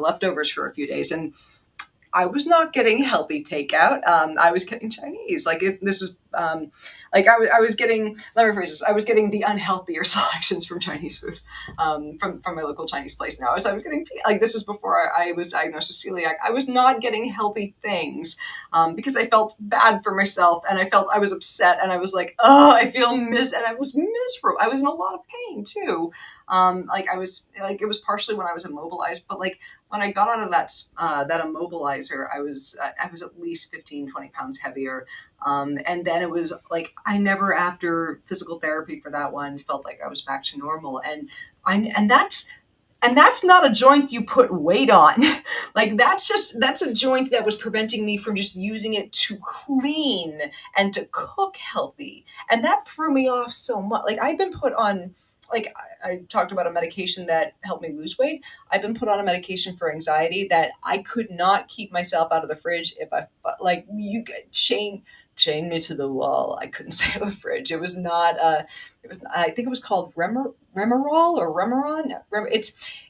leftovers for a few days. And I was not getting healthy takeout. I was getting Chinese. Like this is like I was getting. Let me rephrase this. I was getting the unhealthier selections from Chinese food, from my local Chinese place. Now, as I was getting, like, this was before I was diagnosed with celiac. I was not getting healthy things, because I felt bad for myself, and I felt I was upset, and I was like, oh, I feel and I was miserable. I was in a lot of pain too. Like I was like it was partially when I was immobilized, but like when I got out of that immobilizer, I was at least 15, 20 pounds heavier. And then it was like I never, after physical therapy for that one, felt like I was back to normal. And that's not a joint you put weight on. Like that's a joint that was preventing me from just using it to clean and to cook healthy. And that threw me off so much. Like I've been put on, like I talked about a medication that helped me lose weight. I've been put on a medication for anxiety that I could not keep myself out of the fridge if I, like, you chain me to the wall. I couldn't stay out of the fridge. It was not it was, I think it was called Remerol or Remeron.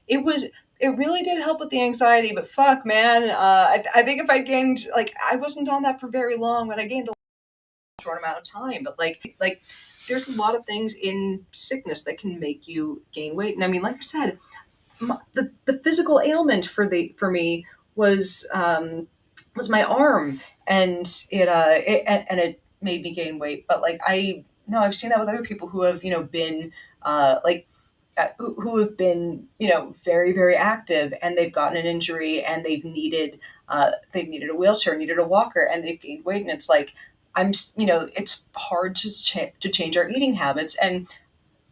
It really did help with the anxiety, but fuck, man, I think if I gained, like, I wasn't on that for very long, but I gained a short amount of time. But like there's a lot of things in sickness that can make you gain weight. And I mean, like I said, the physical ailment for me was my arm, and it made me gain weight. But like I no, I've seen that with other people who have been like who have been very, very active, and they've gotten an injury, and they've needed a wheelchair, needed a walker, and they've gained weight. And it's like it's hard to change our eating habits. And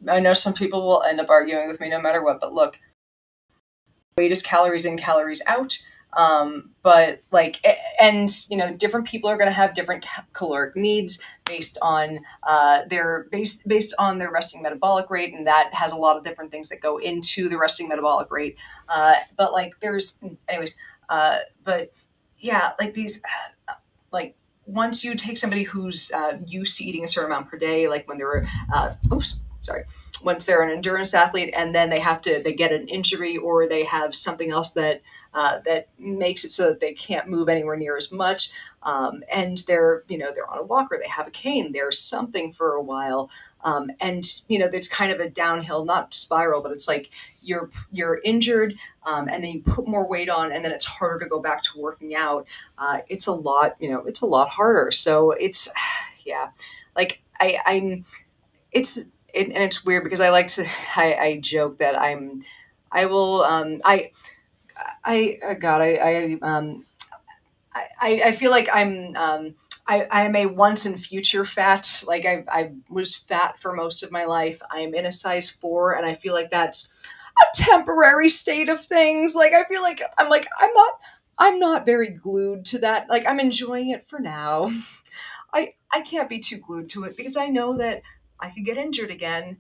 I know some people will end up arguing with me no matter what, but look, weight is calories in, calories out. But like, and different people are going to have different caloric needs based on based on their resting metabolic rate, and that has a lot of different things that go into the resting metabolic rate. But like, anyways. But yeah, like these, like, once you take somebody who's used to eating a certain amount per day, like when they were, once they're an endurance athlete, and then they get an injury, or they have something else that makes it so that they can't move anywhere near as much, and they're on a walker, they have a cane, there's something for a while, and it's kind of a downhill, not spiral, but it's like you're injured, and then you put more weight on, and then it's harder to go back to working out. It's a lot, it's a lot harder. So it's, yeah, like I'm, and it's weird because I like to, I joke that I will, God, I feel like I am a once and future fat. Like I was fat for most of my life. I am in a size 4, and I feel like that's a temporary state of things. Like I feel like I'm not very glued to that. Like I'm enjoying it for now. I can't be too glued to it because I know that I could get injured again.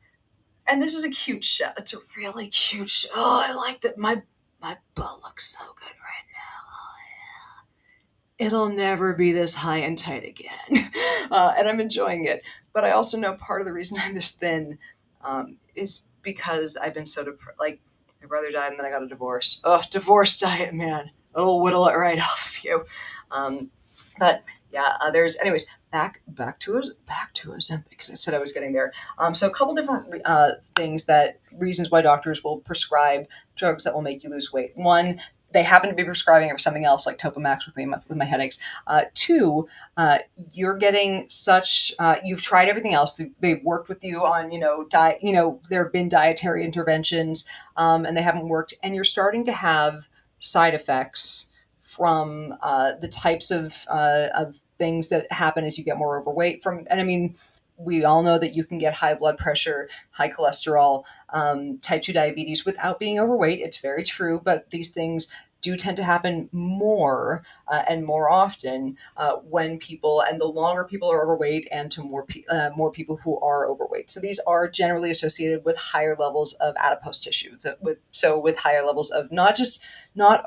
And this is a cute shot. It's a really cute shot. Oh, I like that. My butt looks so good right now. Oh, yeah. It'll never be this high and tight again. And I'm enjoying it. But I also know part of the reason I'm this thin is because I've been so depressed. Like, my brother died, and then I got a divorce. Oh, divorce diet, man. It'll whittle it right off of you. But yeah, there's anyways back to Ozempic because I said I was getting there. So a couple different things that reasons why doctors will prescribe drugs that will make you lose weight. One, they happen to be prescribing it for something else like Topamax with my headaches. Two, you're getting such you've tried everything else. They've worked with you on diet. There have been dietary interventions, and they haven't worked, and you're starting to have side effects from the types of things that happen as you get more overweight. And I mean, we all know that you can get high blood pressure, high cholesterol, type 2 diabetes without being overweight. It's very true, but these things do tend to happen more and more often when people, and the longer people are overweight, and to more people who are overweight. So these are generally associated with higher levels of adipose tissue. With higher levels of not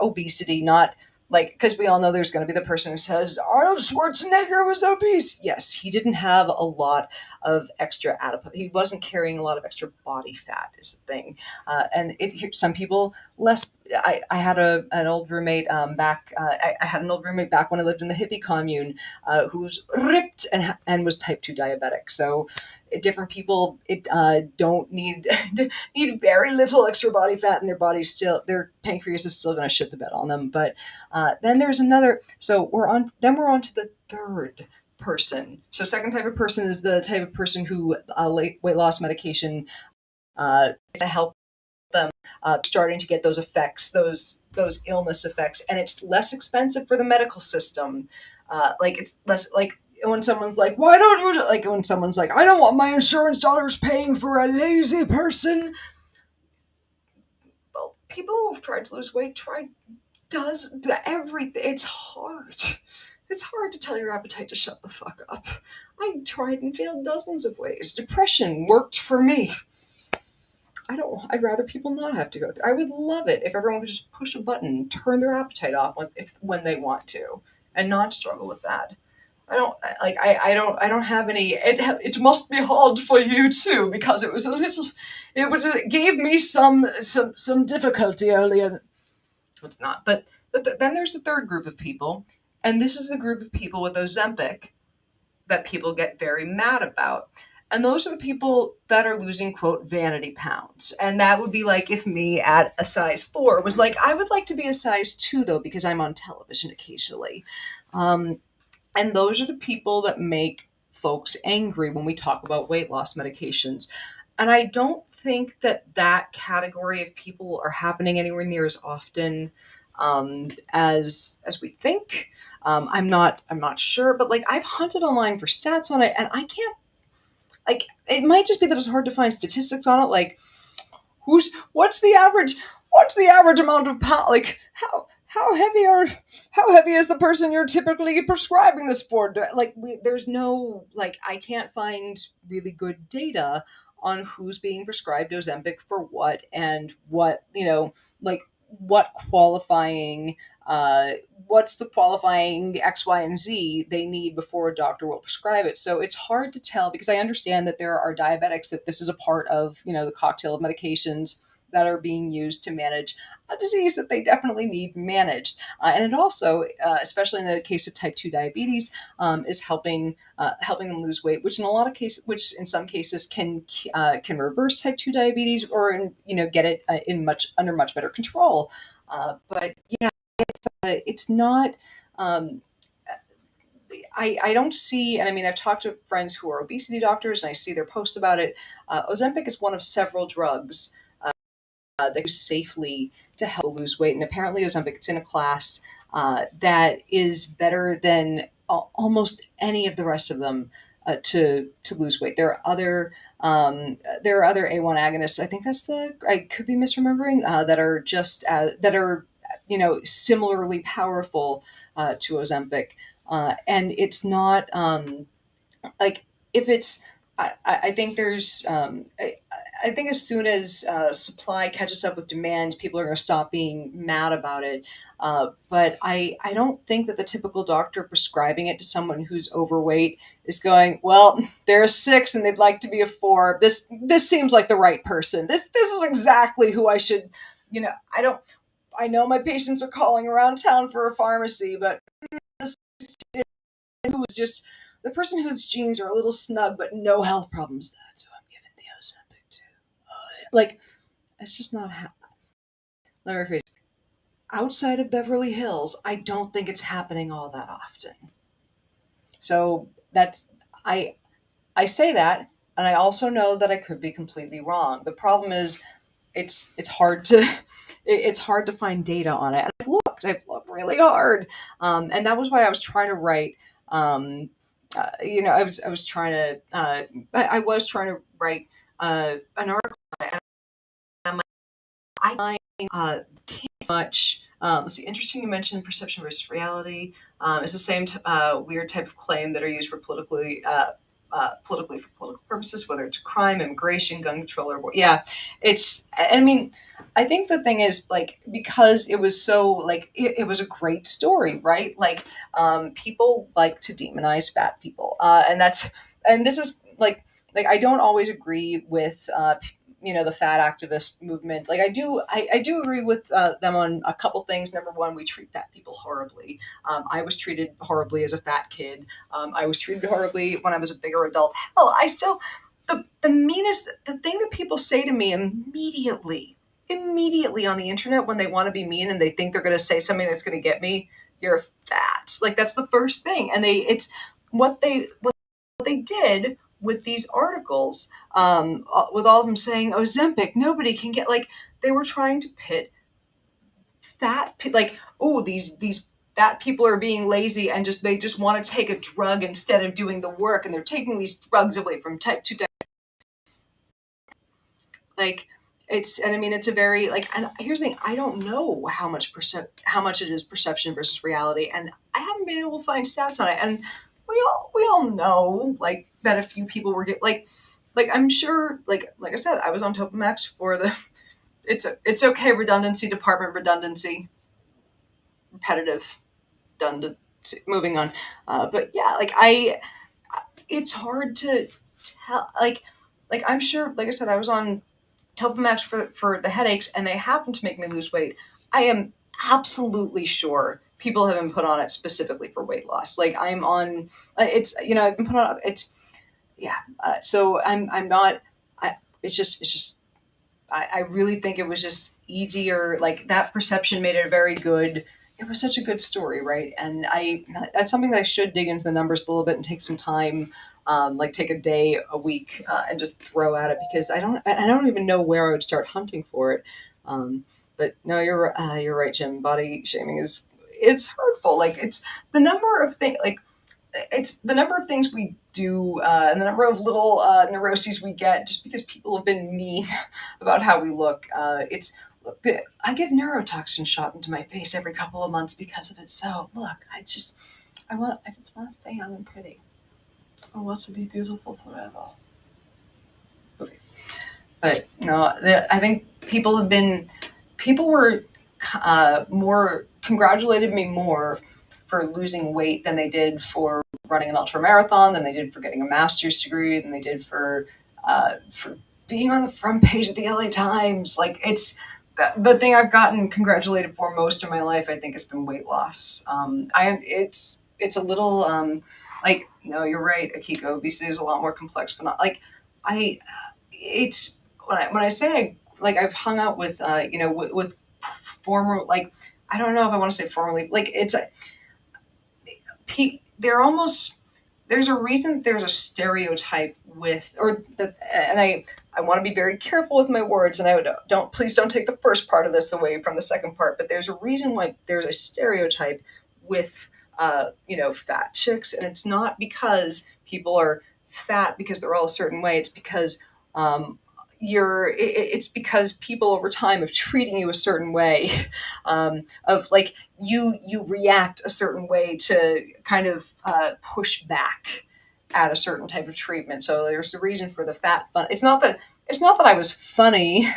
obesity, not like, because we all know there's going to be the person who says Arnold Schwarzenegger was obese. Yes, he didn't have a lot of extra adipose. He wasn't carrying a lot of extra body fat is the thing. And some people less. I had an old roommate back. I had an old roommate back when I lived in the hippie commune who was ripped and was type 2 diabetic. So different people don't need need very little extra body fat in their body. Still, their pancreas is still going to shit the bed on them. But then there's another. So we're on to the third person. So second type of person is the type of person who weight loss medication to help them starting to get those effects, those illness effects, and it's less expensive for the medical system. It's less like when someone's like, why don't you, like when someone's like, I don't want my insurance dollars paying for a lazy person. Well, people who've tried to lose weight does everything. It's hard. It's hard to tell your appetite to shut the fuck up. I tried and failed dozens of ways. Depression worked for me. I'd rather people not have to go through. I would love it if everyone could just push a button, turn their appetite off when they want to, and not struggle with that. I don't have any. It must be hard for you too, because it gave me some difficulty earlier. It's not, but then there's the third group of people, and this is the group of people with Ozempic that people get very mad about. And those are the people that are losing, quote, vanity pounds. And that would be like if me at a size 4 was like, I would like to be a size 2, though, because I'm on television occasionally. And those are the people that make folks angry when we talk about weight loss medications. And I don't think that category of people are happening anywhere near as often as we think. I'm not sure, but like I've hunted online for stats on it, and I can't. Like, it might just be that it's hard to find statistics on it. Like, what's the average amount of pound? Like, how heavy is the person you're typically prescribing this for? There's no, like, I can't find really good data on who's being prescribed Ozempic for what, and what, like what qualifying what's the qualifying X, Y, and Z they need before a doctor will prescribe it. So it's hard to tell, because I understand that there are diabetics that this is a part of, the cocktail of medications that are being used to manage a disease that they definitely need managed. And it also, especially in the case of type 2 diabetes, is helping them lose weight, which in some cases can reverse type 2 diabetes, or get it under much better control. But yeah, it's not. I don't see, and I mean, I've talked to friends who are obesity doctors, and I see their posts about it. Ozempic is one of several drugs that use safely to help lose weight, and apparently Ozempic, it's in a class that is better than almost any of the rest of them to lose weight. There are other A1 agonists. I think I could be misremembering, that are similarly powerful to Ozempic, and it's not like if it's. I think there's. I think as soon as supply catches up with demand, people are going to stop being mad about it. But I don't think that the typical doctor prescribing it to someone who's overweight is going, well, they're a 6 and they'd like to be a 4. This seems like the right person. This is exactly who I should. I know my patients are calling around town for a pharmacy, but this who's just the person whose jeans are a little snug but no health problems. That's who I'm giving the Ozempic to. Like, it's just not. Let me rephrase. Outside of Beverly Hills, I don't think it's happening all that often. So that's I I say that, and I also know that I could be completely wrong. The problem is, it's hard to it's hard to find data on it. And I've looked really hard, and that was why I was trying to write. I was trying to I was trying to write an article on it, and I'm like, I find can't much. Let's see, interesting you mentioned perception versus reality. It's the same weird type of claim that are used for politically for political purposes, whether it's crime, immigration, gun control, or yeah, it's. I mean, I think the thing is like because it was so like it was a great story, right? Like people like to demonize fat people, and this is like I don't always agree with the fat activist movement. Like I do agree with them on a couple things. Number one, we treat fat people horribly. I was treated horribly as a fat kid. I was treated horribly when I was a bigger adult. Hell, I still the thing that people say to me immediately on the internet when they want to be mean and they think they're going to say something that's going to get me. You're fat. Like that's the first thing, and it's what they did with these articles, with all of them saying Ozempic, nobody can get like they were trying to pit like oh these fat people are being lazy and they just want to take a drug instead of doing the work, and they're taking these drugs away from type 2 like it's and I mean it's a very like and here's the thing, I don't know how much it is perception versus reality, and I haven't been able to find stats on it, and we all know like that a few people were like I'm sure like I said I was on Topamax for the it's okay redundancy, department redundancy, repetitive redundancy, moving on, but yeah like I it's hard to tell like I'm sure like I said I was on Topamax for the headaches, and they happen to make me lose weight. I am absolutely sure people have been put on it specifically for weight loss. Like I'm on, it's I've been put on it's yeah. So I'm not. It's just I really think it was just easier. Like that perception made it a very good. It was such a good story, right? And that's something that I should dig into the numbers a little bit and take some time, like take a day a week and just throw at it because I don't even know where I would start hunting for it. But no, you're right, Jim. Body shaming it's hurtful. Like it's the number of things like it's the number of things we do and the number of little neuroses we get just because people have been mean about how we look. I get neurotoxin shot into my face every couple of months because of it. So look, I just want to say I'm pretty. I want to be beautiful forever. Okay. But no, I think people were more congratulated me more for losing weight than they did for running an ultra marathon, than they did for getting a master's degree, than they did for being on the front page of the LA Times. Like it's the thing I've gotten congratulated for most of my life. I think has been weight loss. It's a little like no, you're right, Akiko. Obesity is a lot more complex, but not like I. It's when I say like I've hung out with with former like I don't know if I want to say formerly like they're almost there's a reason there's a stereotype with or that and I want to be very careful with my words, and don't please don't take the first part of this away from the second part, but there's a reason why there's a stereotype with fat chicks, and it's not because people are fat because they're all a certain way. It's because it's because people over time of treating you a certain way, of like you react a certain way to kind of push back at a certain type of treatment. So there's a reason for the fat fun. It's not that I was funny,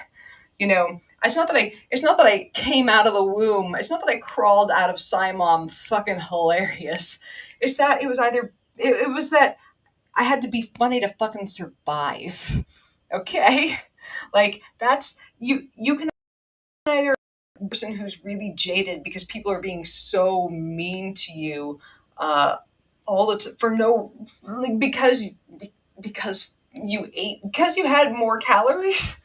it's not that I came out of the womb. It's not that I crawled out of SciMom fucking hilarious. It's that it was that I had to be funny to fucking survive. Okay? Like that's you can either be a person who's really jaded because people are being so mean to you, all the for no, like, because you ate, because you had more calories.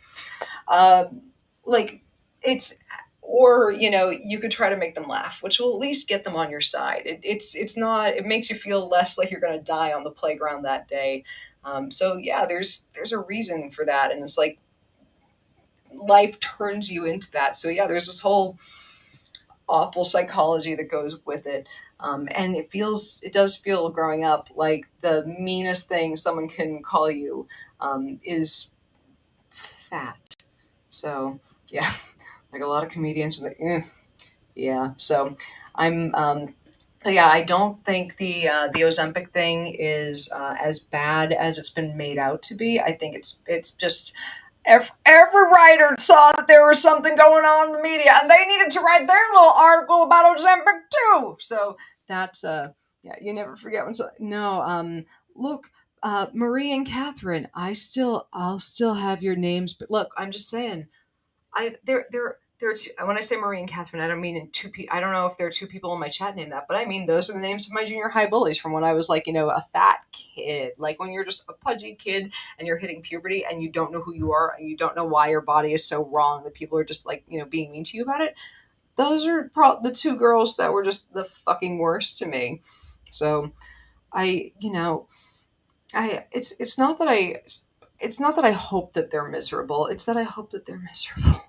um, like it's, or you could try to make them laugh, which will at least get them on your side. It's not, it makes you feel less like you're going to die on the playground that day. So yeah, there's a reason for that, and it's like life turns you into that. So yeah, there's this whole awful psychology that goes with it. And it does feel growing up like the meanest thing someone can call you is fat. So yeah, like a lot of comedians are like, yeah. So I'm, yeah, I don't think the Ozempic thing is as bad as it's been made out to be. I think it's just every writer saw that there was something going on in the media, and they needed to write their little article about Ozempic too. So that's yeah, you never forget when. So no, look, Marie and Catherine, I'll still have your names, but look, I'm just saying, there are two, when I say Marie and Catherine, I don't mean in I don't know if there are two people in my chat named that, but I mean those are the names of my junior high bullies from when I was like, a fat kid. Like when you're just a pudgy kid and you're hitting puberty and you don't know who you are and you don't know why your body is so wrong that people are just like, being mean to you about it. Those are the two girls that were just the fucking worst to me. So I, it's not that I hope that they're miserable. It's that I hope that they're miserable.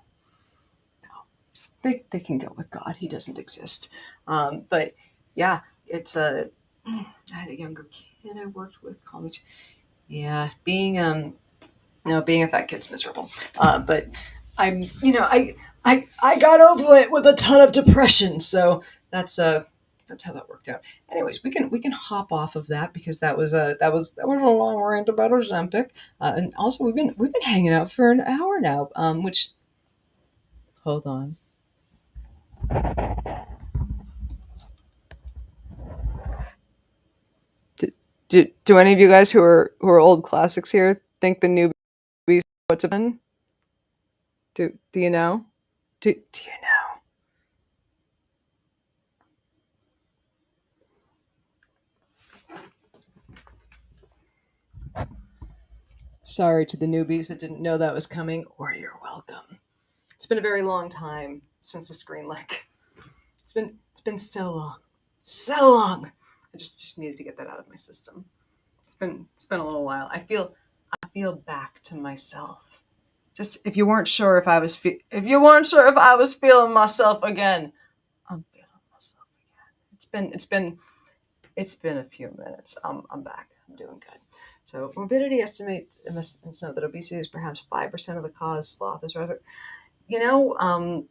They can go with God. He doesn't exist. But yeah, it's a. I had a younger kid I worked with. Call me. Yeah, being a fat kid's miserable. But I got over it with a ton of depression. So that's how that worked out. Anyways, we can hop off of that because that was a long rant about Ozempic. And also we've been hanging out for an hour now. Which, hold on. Do any of you guys who are old classics here think the newbies what's it been? Do you know? Do you know? Sorry to the newbies that didn't know that was coming, or you're welcome. It's been a very long time since the screen lick. It's been so long. So long. I just needed to get that out of my system. It's been a little while. I feel back to myself. Just if you weren't sure if I was feeling myself again, I'm feeling myself again. It's been a few minutes. I'm back. I'm doing good. So morbidity estimates that obesity is perhaps 5% of the cause. Sloth is rather, you know,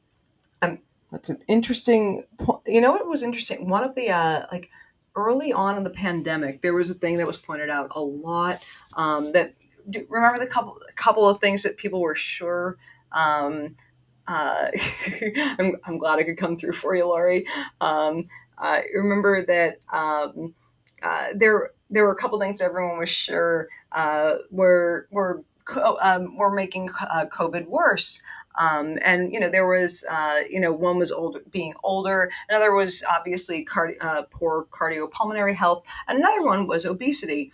that's an interesting point. You know what was interesting? One of the like early on in the pandemic, there was a thing that was pointed out a lot. Remember the couple of things that people were sure. I'm glad I could come through for you, Laurie. I remember that there were a couple things everyone was sure were making COVID worse. And there was one was being older, another was obviously poor cardiopulmonary health, and another one was obesity.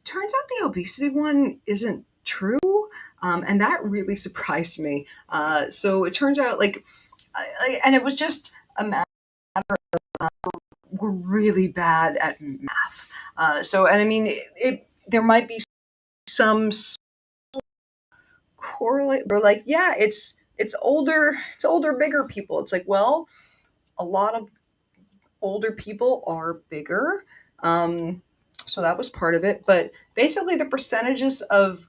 Turns out the obesity one isn't true, and that really surprised me. So it turns out and it was just a matter. We're really bad at math. And I mean, there might be some correlate, or like, yeah, it's older, bigger people. It's like, well, a lot of older people are bigger. So that was part of it. But basically, the percentages of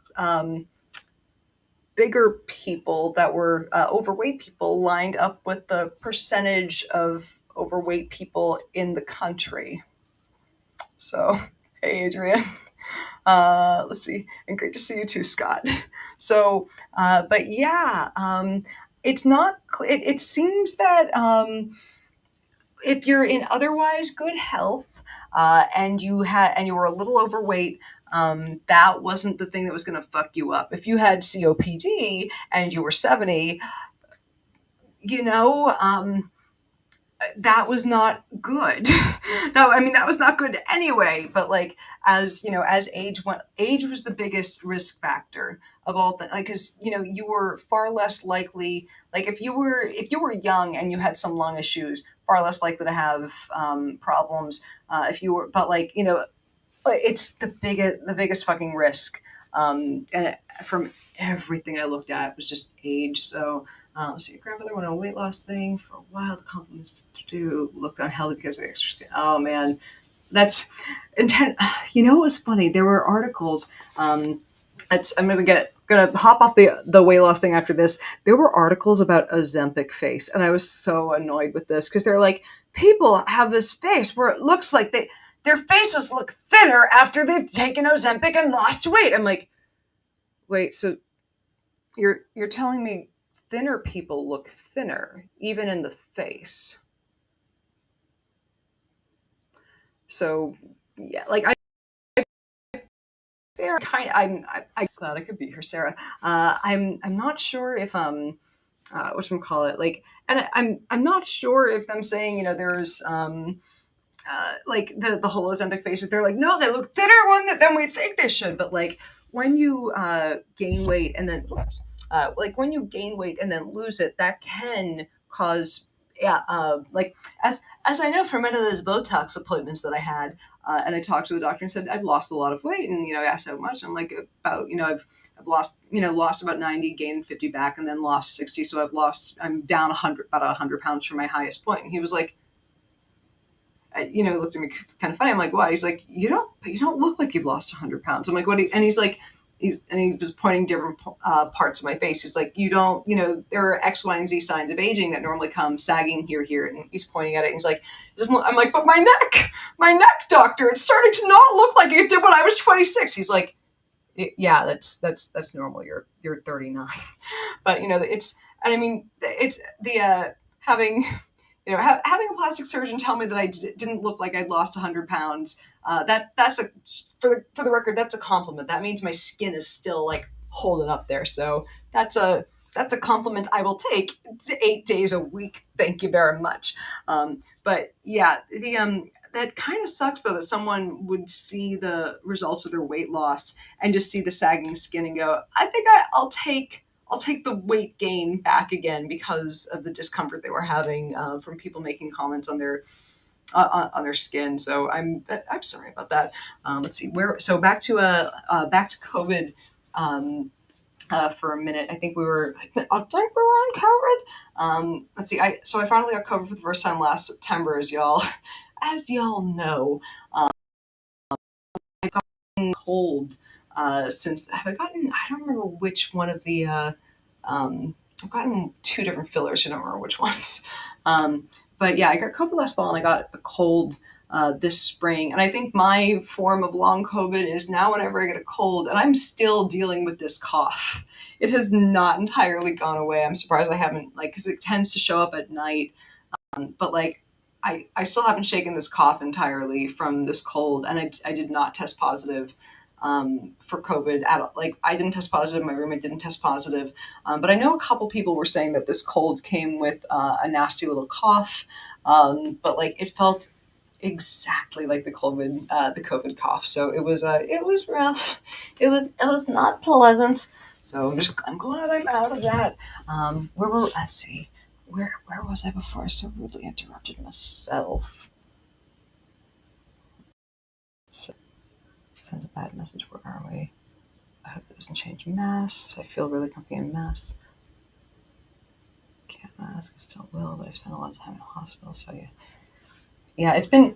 bigger people that were overweight people lined up with the percentage of overweight people in the country. So, hey, Adrian. Let's see. And great to see you too, Scott. So, but yeah, it's not, it seems that if you're in otherwise good health, and you were a little overweight, that wasn't the thing that was going to fuck you up. If you had COPD and you were 70, you know, that was not good. No, I mean that was not good anyway. But like as you know, as age went, age was the biggest risk factor of all the like because you know you were far less likely. Like if you were young and you had some lung issues, far less likely to have problems. If you were, but like you know, it's the biggest fucking risk. And from everything I looked at was just age. So, so your grandmother went on a weight loss thing for a while. The compliments to do looked unhealthy because of extra skin. Oh man, that's intent. You know what was funny? There were articles. I'm gonna hop off the weight loss thing after this. There were articles about Ozempic face, and I was so annoyed with this because they're like, people have this face where it looks like their faces look thinner after they've taken Ozempic and lost weight. I'm like, wait, so you're telling me thinner people look thinner even in the face? So yeah, like I'm glad I could be here, Sarah. I'm not sure if whatchamacallit, like, and I'm not sure if them saying, you know, there's like the whole Ozempic faces, they're like, no, they look thinner than we think they should. But like when you gain weight and then, oops, like when you gain weight and then lose it, that can cause, yeah, like as I know from one of those Botox appointments that I had, and I talked to the doctor and said I've lost a lot of weight, and you know, I asked how much. I'm like about, you know, I've lost, you know, lost about 90, gained 50 back, and then lost 60. So I'm down 100, about 100 pounds from my highest point. And he was like, you know, looked at me kind of funny. I'm like, why? He's like, you don't look like you've lost 100 pounds. I'm like, what? And he's like, and he was pointing different parts of my face. He's like, you don't, you know, there are X, Y, and Z signs of aging that normally come, sagging here. And he's pointing at it. And he's like, it doesn't look, I'm like, but my neck, doctor, it's starting to not look like it did when I was 26. He's like, yeah, that's normal. You're 39. But you know, it's, and I mean, it's the, having, you know, having a plastic surgeon tell me that I didn't look like I'd lost 100 pounds. That's a, for the record, that's a compliment. That means my skin is still like holding up there. So that's a compliment I will take. It's 8 days a week. Thank you very much. But yeah, the that kind of sucks though that someone would see the results of their weight loss and just see the sagging skin and go, I think I'll take the weight gain back again because of the discomfort they were having from people making comments on their skin. So I'm sorry about that. Let's see where. So back to COVID. For a minute, I think I think we were on COVID. Let's see. I finally got COVID for the first time last September, as y'all know. I've gotten cold since. Have I gotten? I don't remember which one of the. I've gotten two different fillers. I don't remember which ones. But yeah, I got COVID last fall and I got a cold this spring. And I think my form of long COVID is now whenever I get a cold, and I'm still dealing with this cough. It has not entirely gone away. I'm surprised I haven't, like, because it tends to show up at night. But like, I still haven't shaken this cough entirely from this cold. And I did not test positive for COVID at all. Like, I didn't test positive. My roommate didn't test positive. But I know a couple people were saying that this cold came with a nasty little cough. But like, it felt exactly like the COVID cough. So it was rough. It was not pleasant. So I'm glad I'm out of that. Let's see, where was I before I so rudely interrupted myself? So, sends a bad message. Where are we? I hope it doesn't change mass. I feel really comfy in mass. Can't mask. I still will, but I spent a lot of time in the hospital. So yeah, it's been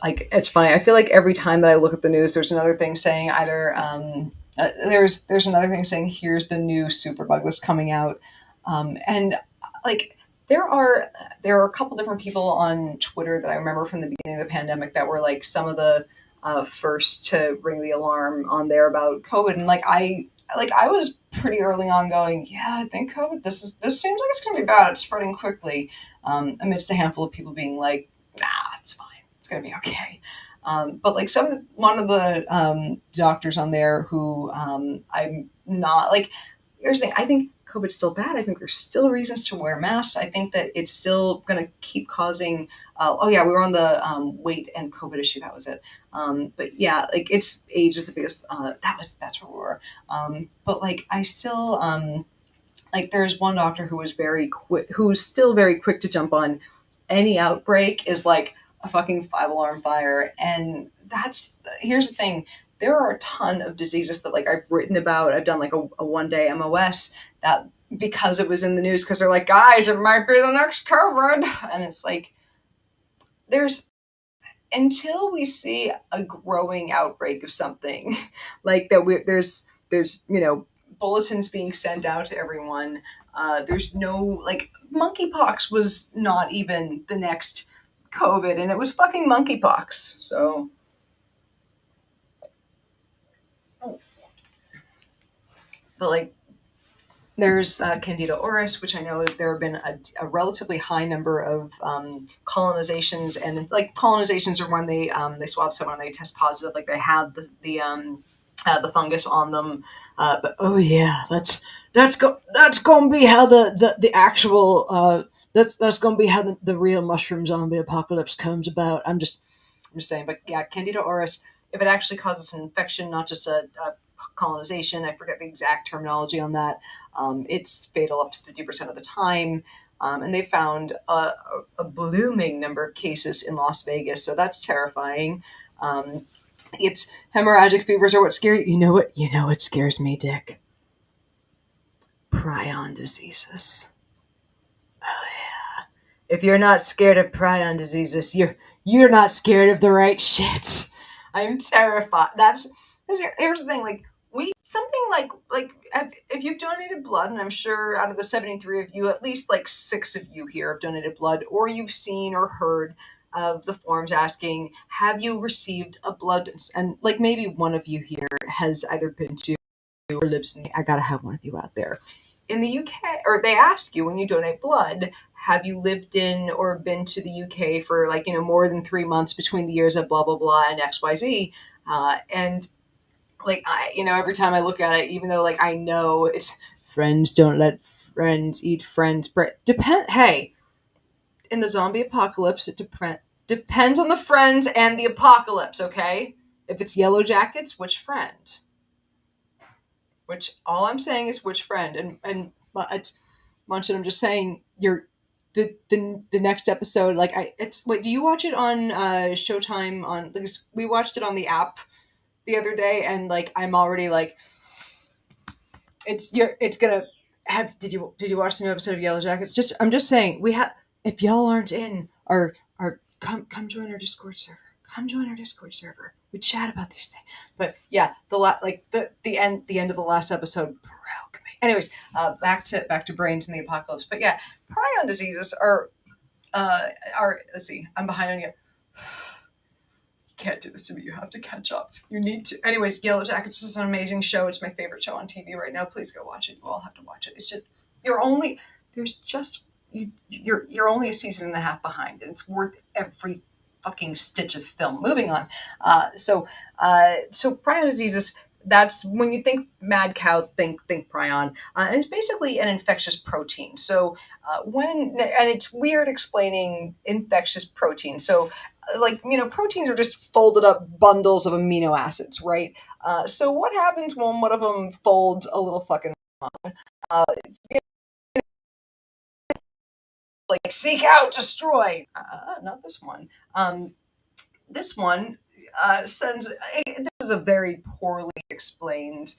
like, it's funny. I feel like every time that I look at the news, there's another thing saying either there's another thing saying here's the new superbug that's coming out, and like there are a couple different people on Twitter that I remember from the beginning of the pandemic that were like some of the first to ring the alarm on there about COVID, and I was pretty early on going, yeah, I think COVID. This seems like it's going to be bad. It's spreading quickly, amidst a handful of people being like, nah, it's fine. It's going to be okay. But like one of the doctors on there who I'm not like, here's the thing. I think COVID's still bad. I think there's still reasons to wear masks. I think that it's still going to keep causing. Oh yeah, we were on the weight and COVID issue. That was it. But yeah, like it's age is the biggest. That's where we were. But like I still like there's one doctor who was very quick, who's still very quick to jump on any outbreak is like a fucking 5 alarm fire. And that's here's the thing. There are a ton of diseases that like I've written about. I've done like a 1 day MOS that because it was in the news because they're like, guys, it might be the next COVID. And it's like there's until we see a growing outbreak of something like that there's bulletins being sent out to everyone. There's no like monkeypox was not even the next COVID, and it was fucking monkeypox. So, but like there's Candida auris, which I know there have been a relatively high number of colonizations, and like colonizations are when they swab someone and they test positive, like they have the fungus on them. But oh yeah, that's going to be how the actual that's going to be how the real mushroom zombie apocalypse comes about. I'm just saying, but yeah, Candida auris, if it actually causes an infection, not just a colonization, I forget the exact terminology on that. It's fatal up to 50% of the time. And they found a blooming number of cases in Las Vegas. So that's terrifying. It's hemorrhagic fevers are what scare you. You know what scares me, Dick? Prion diseases. Oh yeah. If you're not scared of prion diseases, you're not scared of the right shit. I'm terrified. Here's the thing. Like something like if you've donated blood, and I'm sure out of the 73 of you, at least like 6 of you here have donated blood, or you've seen or heard of the forms asking, have you received a blood? And like maybe one of you here has either been to or lives in. I gotta have one of you out there. In the UK, or they ask you when you donate blood, have you lived in or been to the UK for like more than 3 months between the years of blah blah blah and XYZ, and like every time I look at it, even though like I know it's friends don't let friends eat friends bread. Hey, in the zombie apocalypse, it depends on the friends and the apocalypse. Okay, if it's yellow jackets, which friend? Which all I'm saying is which friend, and it's Munchin. I'm just saying the next episode. Like wait, do you watch it on Showtime on? Because we watched it on the app the other day, and like I'm already like it's gonna have. Did you watch the new episode of Yellow Jackets? I'm just saying we have. If y'all aren't in our come join our Discord server. Come join our Discord server. We chat about these things. But yeah, the end of the last episode broke me. Anyways, back to brains and the apocalypse. But yeah, prion diseases are let's see, I'm behind on you. You can't do this to me. You have to catch up. You need to. Anyways, Yellow Jackets is an amazing show. It's my favorite show on TV right now. Please go watch it. You all have to watch it. It's just you're only you're only a season and a half behind, and it's worth every fucking stitch of film. Moving on. So prion diseases. That's when you think mad cow, think prion, and it's basically an infectious protein. So and it's weird explaining infectious protein. So like proteins are just folded up bundles of amino acids, right? So what happens when one of them folds a little fucking wrong? Like seek out, destroy. Not this one. This one sends. This is a very poorly explained.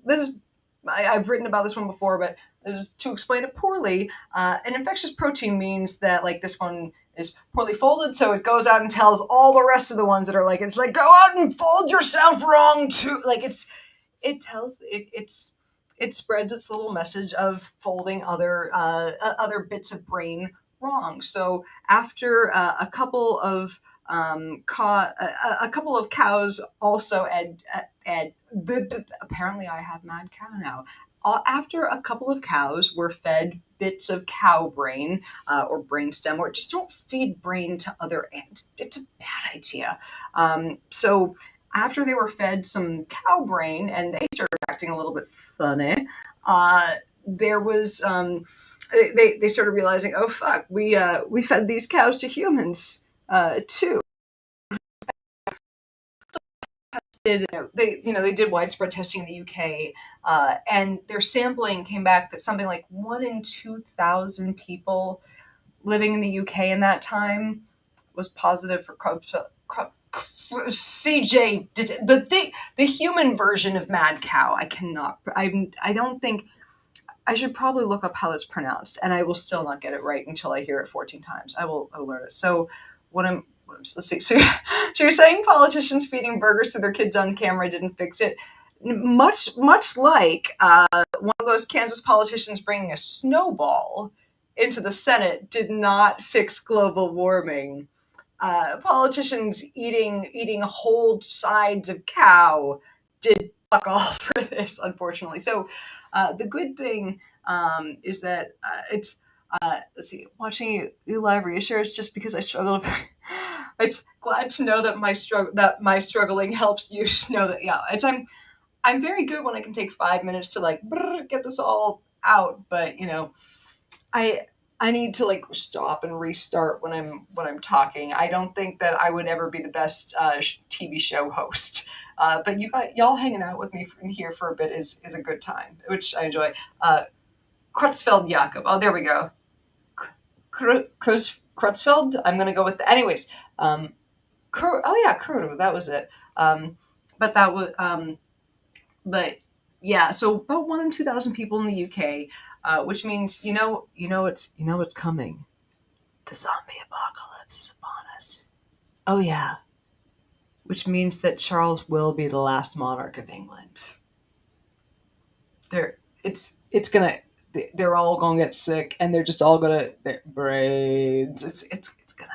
This is. I've written about this one before, but this is to explain it poorly. An infectious protein means that like this one is poorly folded, so it goes out and tells all the rest of the ones that are like it's like go out and fold yourself wrong too. Like it spreads its little message of folding other bits of brain wrong. So after a couple of cows also apparently I have mad cow now. After a couple of cows were fed bits of cow brain or brainstem, or just don't feed brain to other ants. It's a bad idea. So after they were fed some cow brain and they started acting a little bit funny, there was they started realizing, oh fuck, we fed these cows to humans too. They did widespread testing in the UK, and their sampling came back that something like 1 in 2,000 people living in the UK in that time was positive for CJ. The human version of mad cow. I don't think. I should probably look up how it's pronounced, and I will still not get it right until I hear it 14 times. I'll learn it. So let's see. So you're saying politicians feeding burgers to their kids on camera didn't fix it? Much like one of those Kansas politicians bringing a snowball into the Senate did not fix global warming. Politicians eating whole sides of cow did fuck all for this, unfortunately. So the good thing is that it's let's see, watching you live reassure. It's just because I struggle. It's glad to know that my struggling helps you know that I'm very good when I can take 5 minutes to like get this all out, but I I need to like stop and restart when I'm talking. I don't think that I would ever be the best TV show host. But y'all hanging out with me in here for a bit is a good time, which I enjoy. Krutzfeld Jakob. Oh, there we go. Krutzfeld. I'm gonna go with the. Anyways. Oh yeah, Kuru. That was it. But that was. But yeah. So about 1 in 2,000 people in the UK. Which means it's coming. The zombie apocalypse is upon us. Oh yeah. Which means that Charles will be the last monarch of England. They're all gonna get sick, and they're just all gonna their brains. It's gonna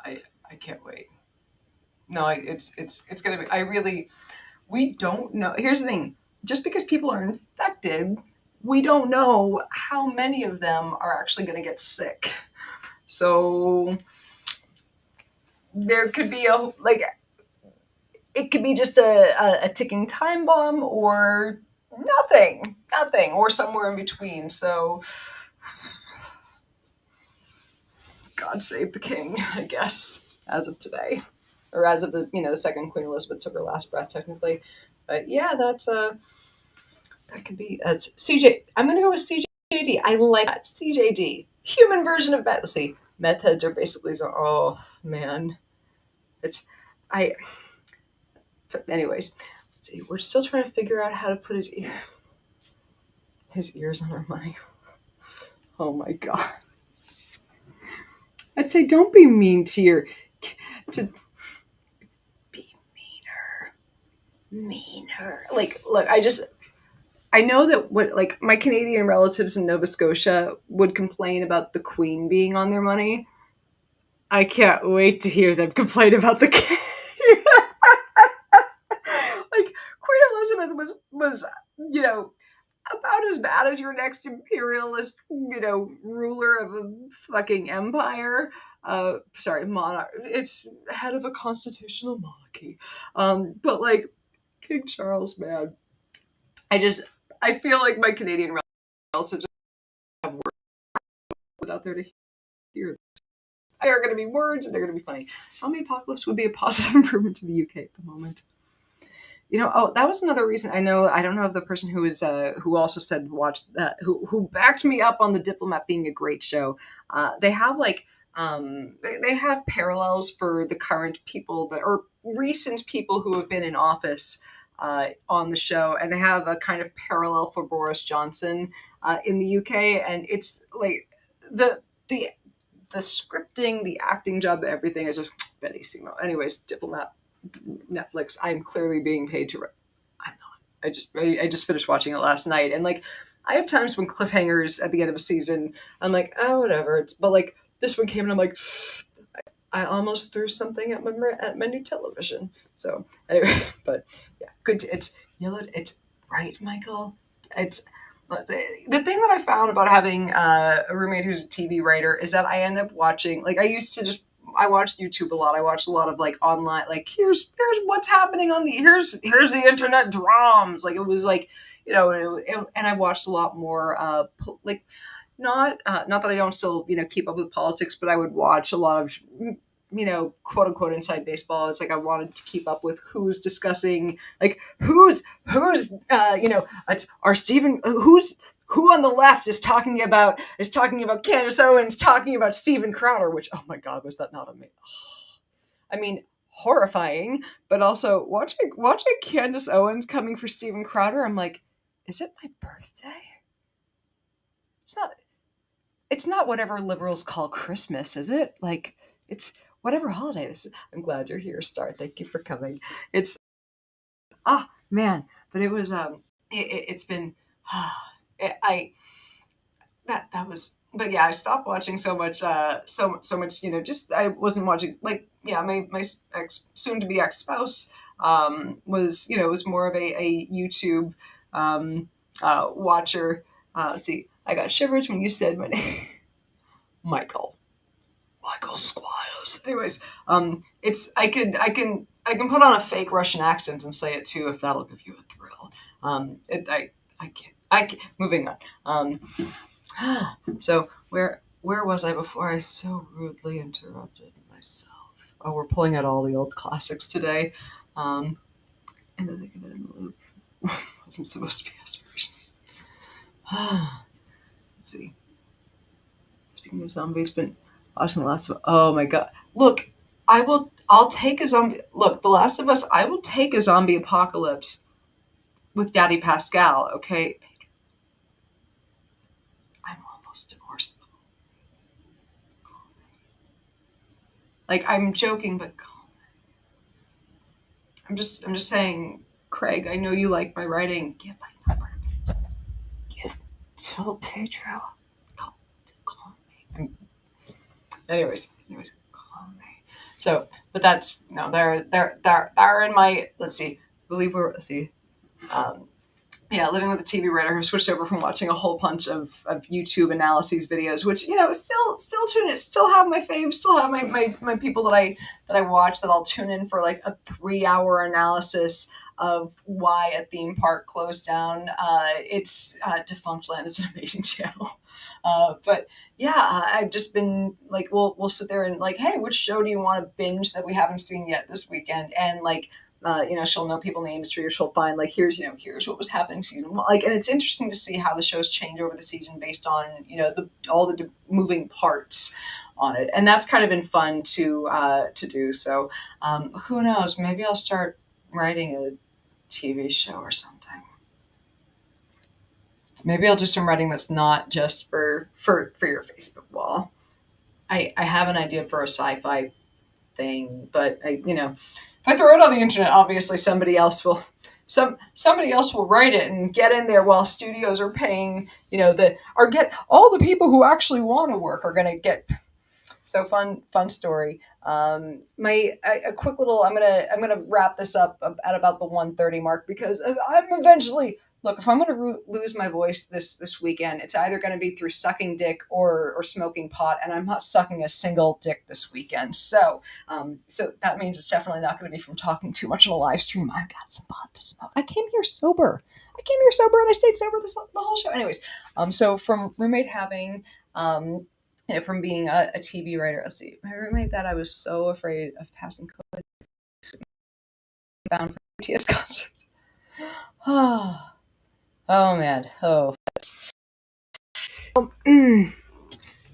happen. I can't wait. No, it's gonna be. We don't know. Here's the thing: just because people are infected, we don't know how many of them are actually going to get sick. So there could be it could be just a ticking time bomb, or nothing, or somewhere in between. So God save the king, I guess, as of today. Or as of the second Queen Elizabeth took her last breath, technically. But yeah, that could be CJ. I'm gonna go with CJD. I like that CJD human version of meth. Let's see, meth heads are basically oh man, it's I. But anyways, let's see. We're still trying to figure out how to put his ears on our money. Oh my god. I'd say don't be mean to meaner. Like, look, I know that what like my Canadian relatives in Nova Scotia would complain about the Queen being on their money. I can't wait to hear them complain about the king. Like Queen Elizabeth was about as bad as your next imperialist ruler of a fucking empire. Sorry, monarch. It's head of a constitutional monarchy. But like King Charles, man, I feel like my Canadian relatives have words out there to hear. There are going to be words, and they're going to be funny. Zombie apocalypse would be a positive improvement to the UK at the moment. That was another reason. I don't know if the person who also said watch that, who backed me up on The Diplomat being a great show. They have they have parallels for the current people or recent people who have been in office on the show, and they have a kind of parallel for Boris Johnson in the UK, and it's like the scripting, the acting job, everything is just Betty Simo. Anyways, Diplomat, Netflix. I'm clearly being paid to. I'm not. I just finished watching it last night, and like I have times when cliffhangers at the end of a season, I'm like, oh whatever. But like this one came, and I'm like, I almost threw something at my new television. So anyway, but yeah, good. It's right, Michael. It's the thing that I found about having a roommate who's a TV writer is that I end up watching. Like I used to just I watched YouTube a lot. I watched a lot of like online, like here's what's happening on the here's the internet drums. Like it was like, and I watched a lot more like not that I don't still keep up with politics, but I would watch a lot of quote unquote inside baseball. It's like I wanted to keep up with who's discussing, like who's are Stephen who on the left is talking about Candace Owens talking about Steven Crowder, which, oh my God, was that not amazing? I mean, horrifying, but also watching Candace Owens coming for Steven Crowder, I'm like, is it my birthday? It's not whatever liberals call Christmas, is it? Like, it's whatever holiday this is. I'm glad you're here, Star. Thank you for coming. It's man, but it was it's been I that was, but yeah, I stopped watching so much so much, just I wasn't watching, like, yeah, my soon to be ex-spouse was more of a YouTube watcher. Let's see, I got shivers when you said my name. Michael Squires. Anyways, it's I can put on a fake Russian accent and say it too if that'll give you a thrill. I can't. Moving on. So where was I before I so rudely interrupted myself? Oh, we're pulling out all the old classics today. And then they get in the loop. Wasn't supposed to be aspiration. Let's see. Speaking of zombies, but watching The Last of Us. Oh my God! Look, I'll take a zombie. Look, The Last of Us. I will take a zombie apocalypse with Daddy Pascal. Okay, I'm almost divorced. Like, I'm joking, but I'm just saying, Craig. I know you like my writing. Give my number. Tell Pedro. Call me. Anyways, call me. So, but that's no. They're in my. Let's see. Let's see. Living with a TV writer who switched over from watching a whole bunch of YouTube analyses videos, which still tune in, still have my faves, still have my people that I watch, that I'll tune in for like a 3-hour analysis of why a theme park closed down. It's Defunct Land is an amazing channel. But yeah, I've just been like, we'll sit there and like, hey, which show do you want to binge that we haven't seen yet this weekend? And like, she'll know people in the industry, or she'll find like, here's what was happening season one. Like, and it's interesting to see how the shows change over the season based on all the moving parts on it, and that's kind of been fun to do. So who knows? Maybe I'll start writing a TV show or something. Maybe I'll do some writing that's not just for your Facebook wall. I have an idea for a sci-fi thing, but if I throw it on the internet, obviously somebody else will write it and get in there, while studios are paying, get all the people who actually want to work are going to get. So fun story. A quick little. I'm gonna wrap this up at about the 1:30 mark, because I'm eventually. Look, if I'm going to lose my voice this weekend, it's either going to be through sucking dick or smoking pot, and I'm not sucking a single dick this weekend. So that means it's definitely not going to be from talking too much on a live stream. I've got some pot to smoke. I came here sober, and I stayed sober the whole show. Anyways, so from roommate having, from being a TV writer, let's see, my roommate that I was so afraid of passing COVID, bound for a BTS concert. Oh man. Oh.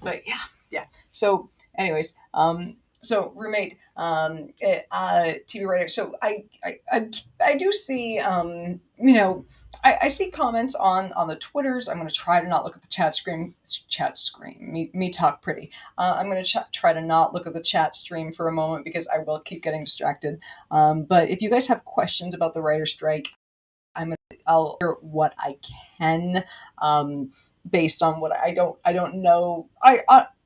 But yeah. So, anyways, so roommate, TV writer. So I do see, I see comments on the Twitters. I'm going to try to not look at the chat screen. Me talk pretty. I'm going to try to not look at the chat stream for a moment, because I will keep getting distracted. But if you guys have questions about the writer strike, I'll hear what I can, based on what I don't know. I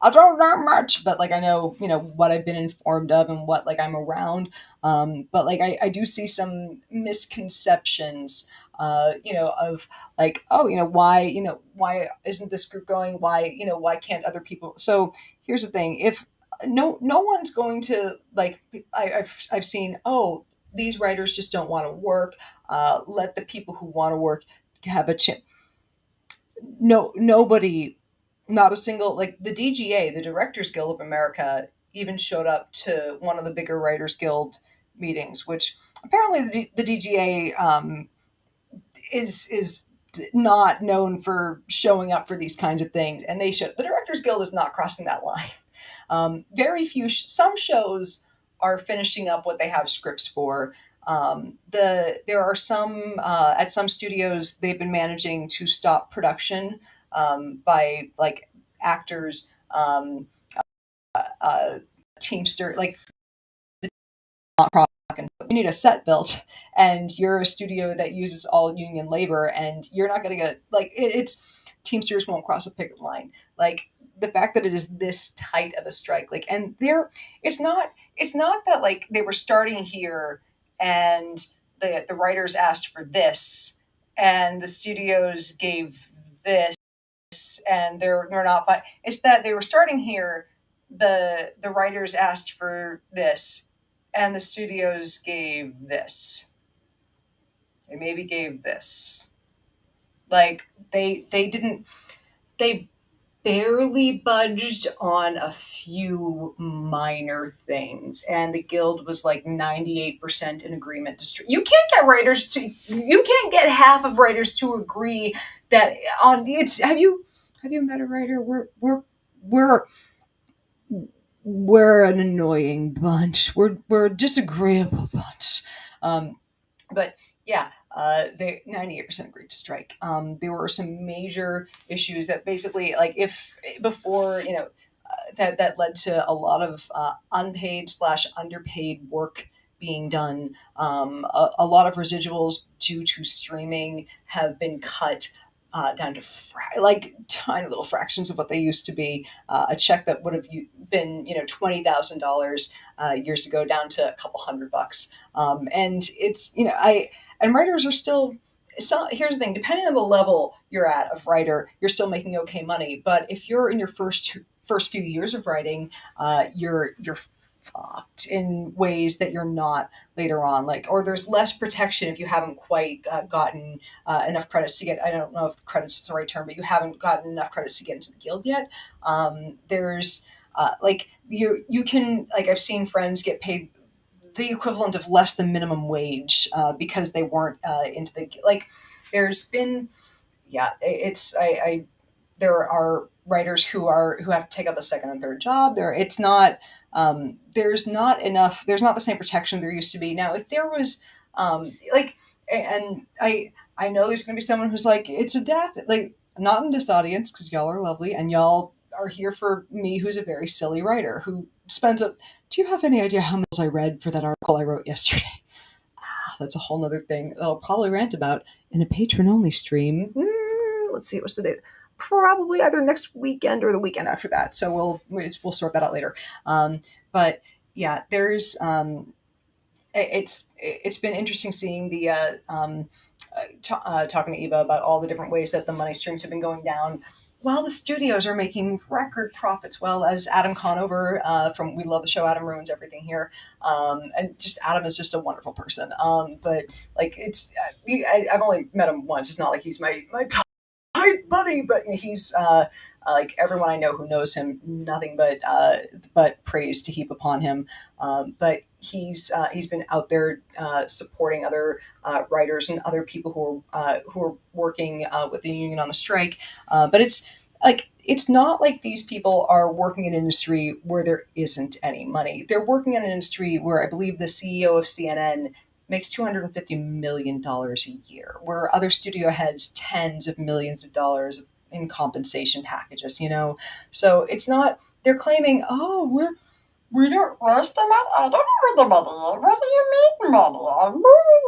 don't know much, but like I know what I've been informed of and what like I'm around. But like I do see some misconceptions, of like, oh, why isn't this group going? Why can't other people? So here's the thing: if no one's going to like. I've seen, oh, these writers just don't want to work. Let the people who want to work have a chance. No, nobody, not a single, like the DGA, the Directors Guild of America, even showed up to one of the bigger Writers Guild meetings, which apparently the DGA is not known for showing up for these kinds of things, and they should. The Directors Guild is not crossing that line. Very few. Some shows are finishing up what they have scripts for. There are some at some studios they've been managing to stop production by like actors, uh, teamster, like not talking. You need a set built, and you're a studio that uses all union labor, and you're not going to get like it's Teamsters won't cross a picket line. Like the fact that it is this tight of a strike, like, and there, it's not that like they were starting here, and the writers asked for this, and the studios gave this, and they're not fine. It's that they were starting here, the writers asked for this, and the studios gave this. They maybe gave this. Like they didn't they barely budged on a few minor things, and the guild was like 98% in agreement to you can't get writers to you can't get half of writers to agree that on it's have you met a writer? We're we're an annoying bunch. We're a disagreeable bunch. Um, but yeah, they 98% agreed to strike. There were some major issues that basically, like, if before that led to a lot of unpaid slash underpaid work being done. A lot of residuals due to streaming have been cut down to like tiny little fractions of what they used to be. A check that would have been $20,000 years ago down to a couple $100. And it's I and writers are still. So here's the thing: depending on the level you're at of writer, you're still making okay money. But if you're in your first few years of writing, you're fucked in ways that you're not later on. Like, or there's less protection if you haven't quite gotten enough credits to get. I don't know if credits is the right term, but you haven't gotten enough credits to get into the guild yet. There's like you can like I've seen friends get paid the equivalent of less than minimum wage because they weren't into the like. There's been it's I there are writers who have to take up a second and third job. It's not there's not enough. There's not the same protection there used to be. Now, if there was like, and I know there's going to be someone who's like, it's a death. Like, not in this audience because y'all are lovely and y'all are here for me, who's a very silly writer who spends a. Do you have any idea how much I read for that article I wrote yesterday? That's a whole nother thing that I'll probably rant about in a patron only stream. Let's see, what's the date? Probably either next weekend or the weekend after that. So we'll sort that out later. But yeah, there's it's been interesting seeing the talking to Eva about all the different ways that the money streams have been going down while the studios are making record profits. Well, as Adam Conover from We Love the Show, Adam Ruins Everything here, and just Adam is just a wonderful person. But like I've only met him once. It's not like he's my tight buddy, but he's like everyone I know who knows him, nothing but praise to heap upon him. But he's been out there supporting other writers and other people who are working with the union on the strike. But it's not like these people are working in an industry where there isn't any money. They're working in an industry where I believe the CEO of CNN makes $250 million a year, where other studio heads tens of millions of dollars in compensation packages. So it's not they're claiming, oh, we don't where's the money? I don't know where the money is. What do you mean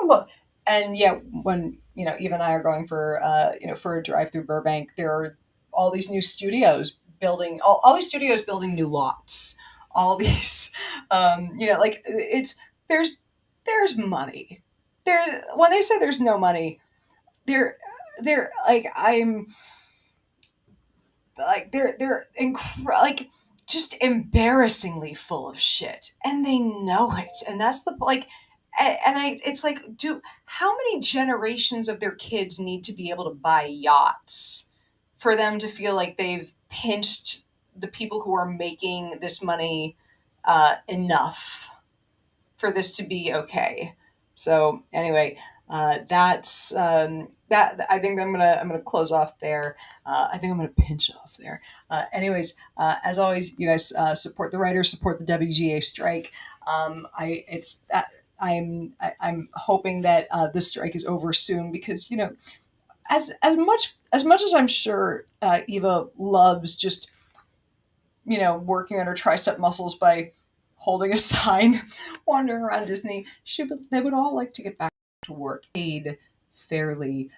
money? And yeah, when Eve and I are going for a drive through Burbank, there are all these new studios building all these studios building new lots. All these like it's there's money. There when they say there's no money, they're like I'm like they're like just embarrassingly full of shit, and they know it. And that's the like, and I, it's like, how many generations of their kids need to be able to buy yachts for them to feel like they've pinched the people who are making this money enough for this to be okay? So anyway, that's that. I think I'm gonna close off there. I think I'm gonna pinch off there. Anyways, as always, you guys support the writers, support the WGA strike. I it's that. I'm hoping that this strike is over soon, because as much as I'm sure Eva loves just working on her tricep muscles by holding a sign, wandering around Disney, they would all like to get back to work, paid fairly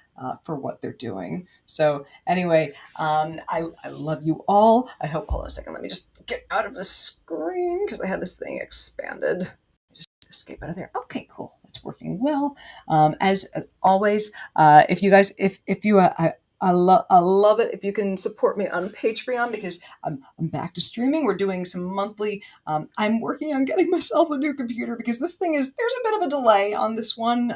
for what they're doing. So anyway, I love you all. I hope. Hold on a second. Let me just get out of the screen because I had this thing expanded. Just escape out of there. Okay, cool. It's working well. As always, if you guys, if you, I love it if you can support me on Patreon, because I'm back to streaming. We're doing some monthly. I'm working on getting myself a new computer, because this thing there's a bit of a delay on this one.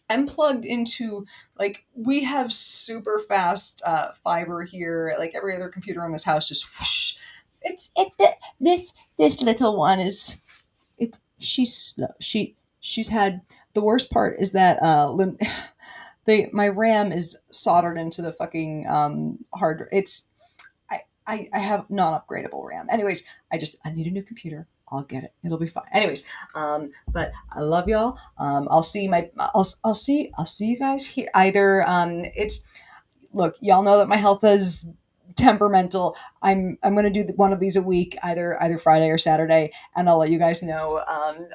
I'm plugged into, like, we have super fast fiber here. Like every other computer in this house, just whoosh. This little one is she's slow. She's had the worst part is that my RAM is soldered into the fucking hard. I have non-upgradable RAM. Anyways, I need a new computer. I'll get it. It'll be fine. Anyways, but I love y'all. I'll see you guys here. Either it's look, y'all know that my health is temperamental. I'm going to do one of these a week, either Friday or Saturday, and I'll let you guys know.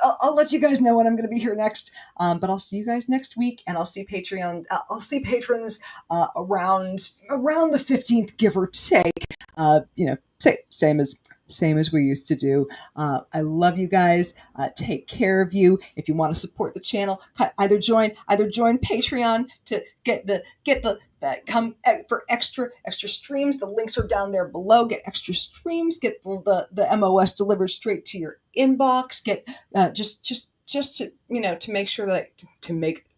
I'll let you guys know when I'm going to be here next. But I'll see you guys next week, and I'll see I'll see patrons around the 15th, give or take. Same as we used to do. I love you guys. Take care of you. If you want to support the channel, either join Patreon to get the come for extra streams. The links are down there below. Get extra streams. Get the MOS delivered straight to your inbox. Get just to to make sure that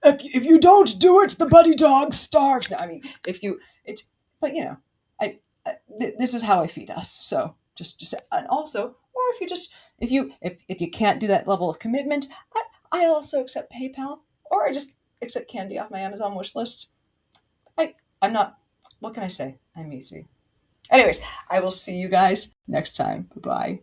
if you don't do it, the buddy dog starves. No, I mean, if you it's but this is how I feed us. So just and also, or if you can't do that level of commitment, I also accept PayPal, or I just accept candy off my Amazon wish list. I'm not. What can I say? I'm easy. Anyways, I will see you guys next time. Bye bye.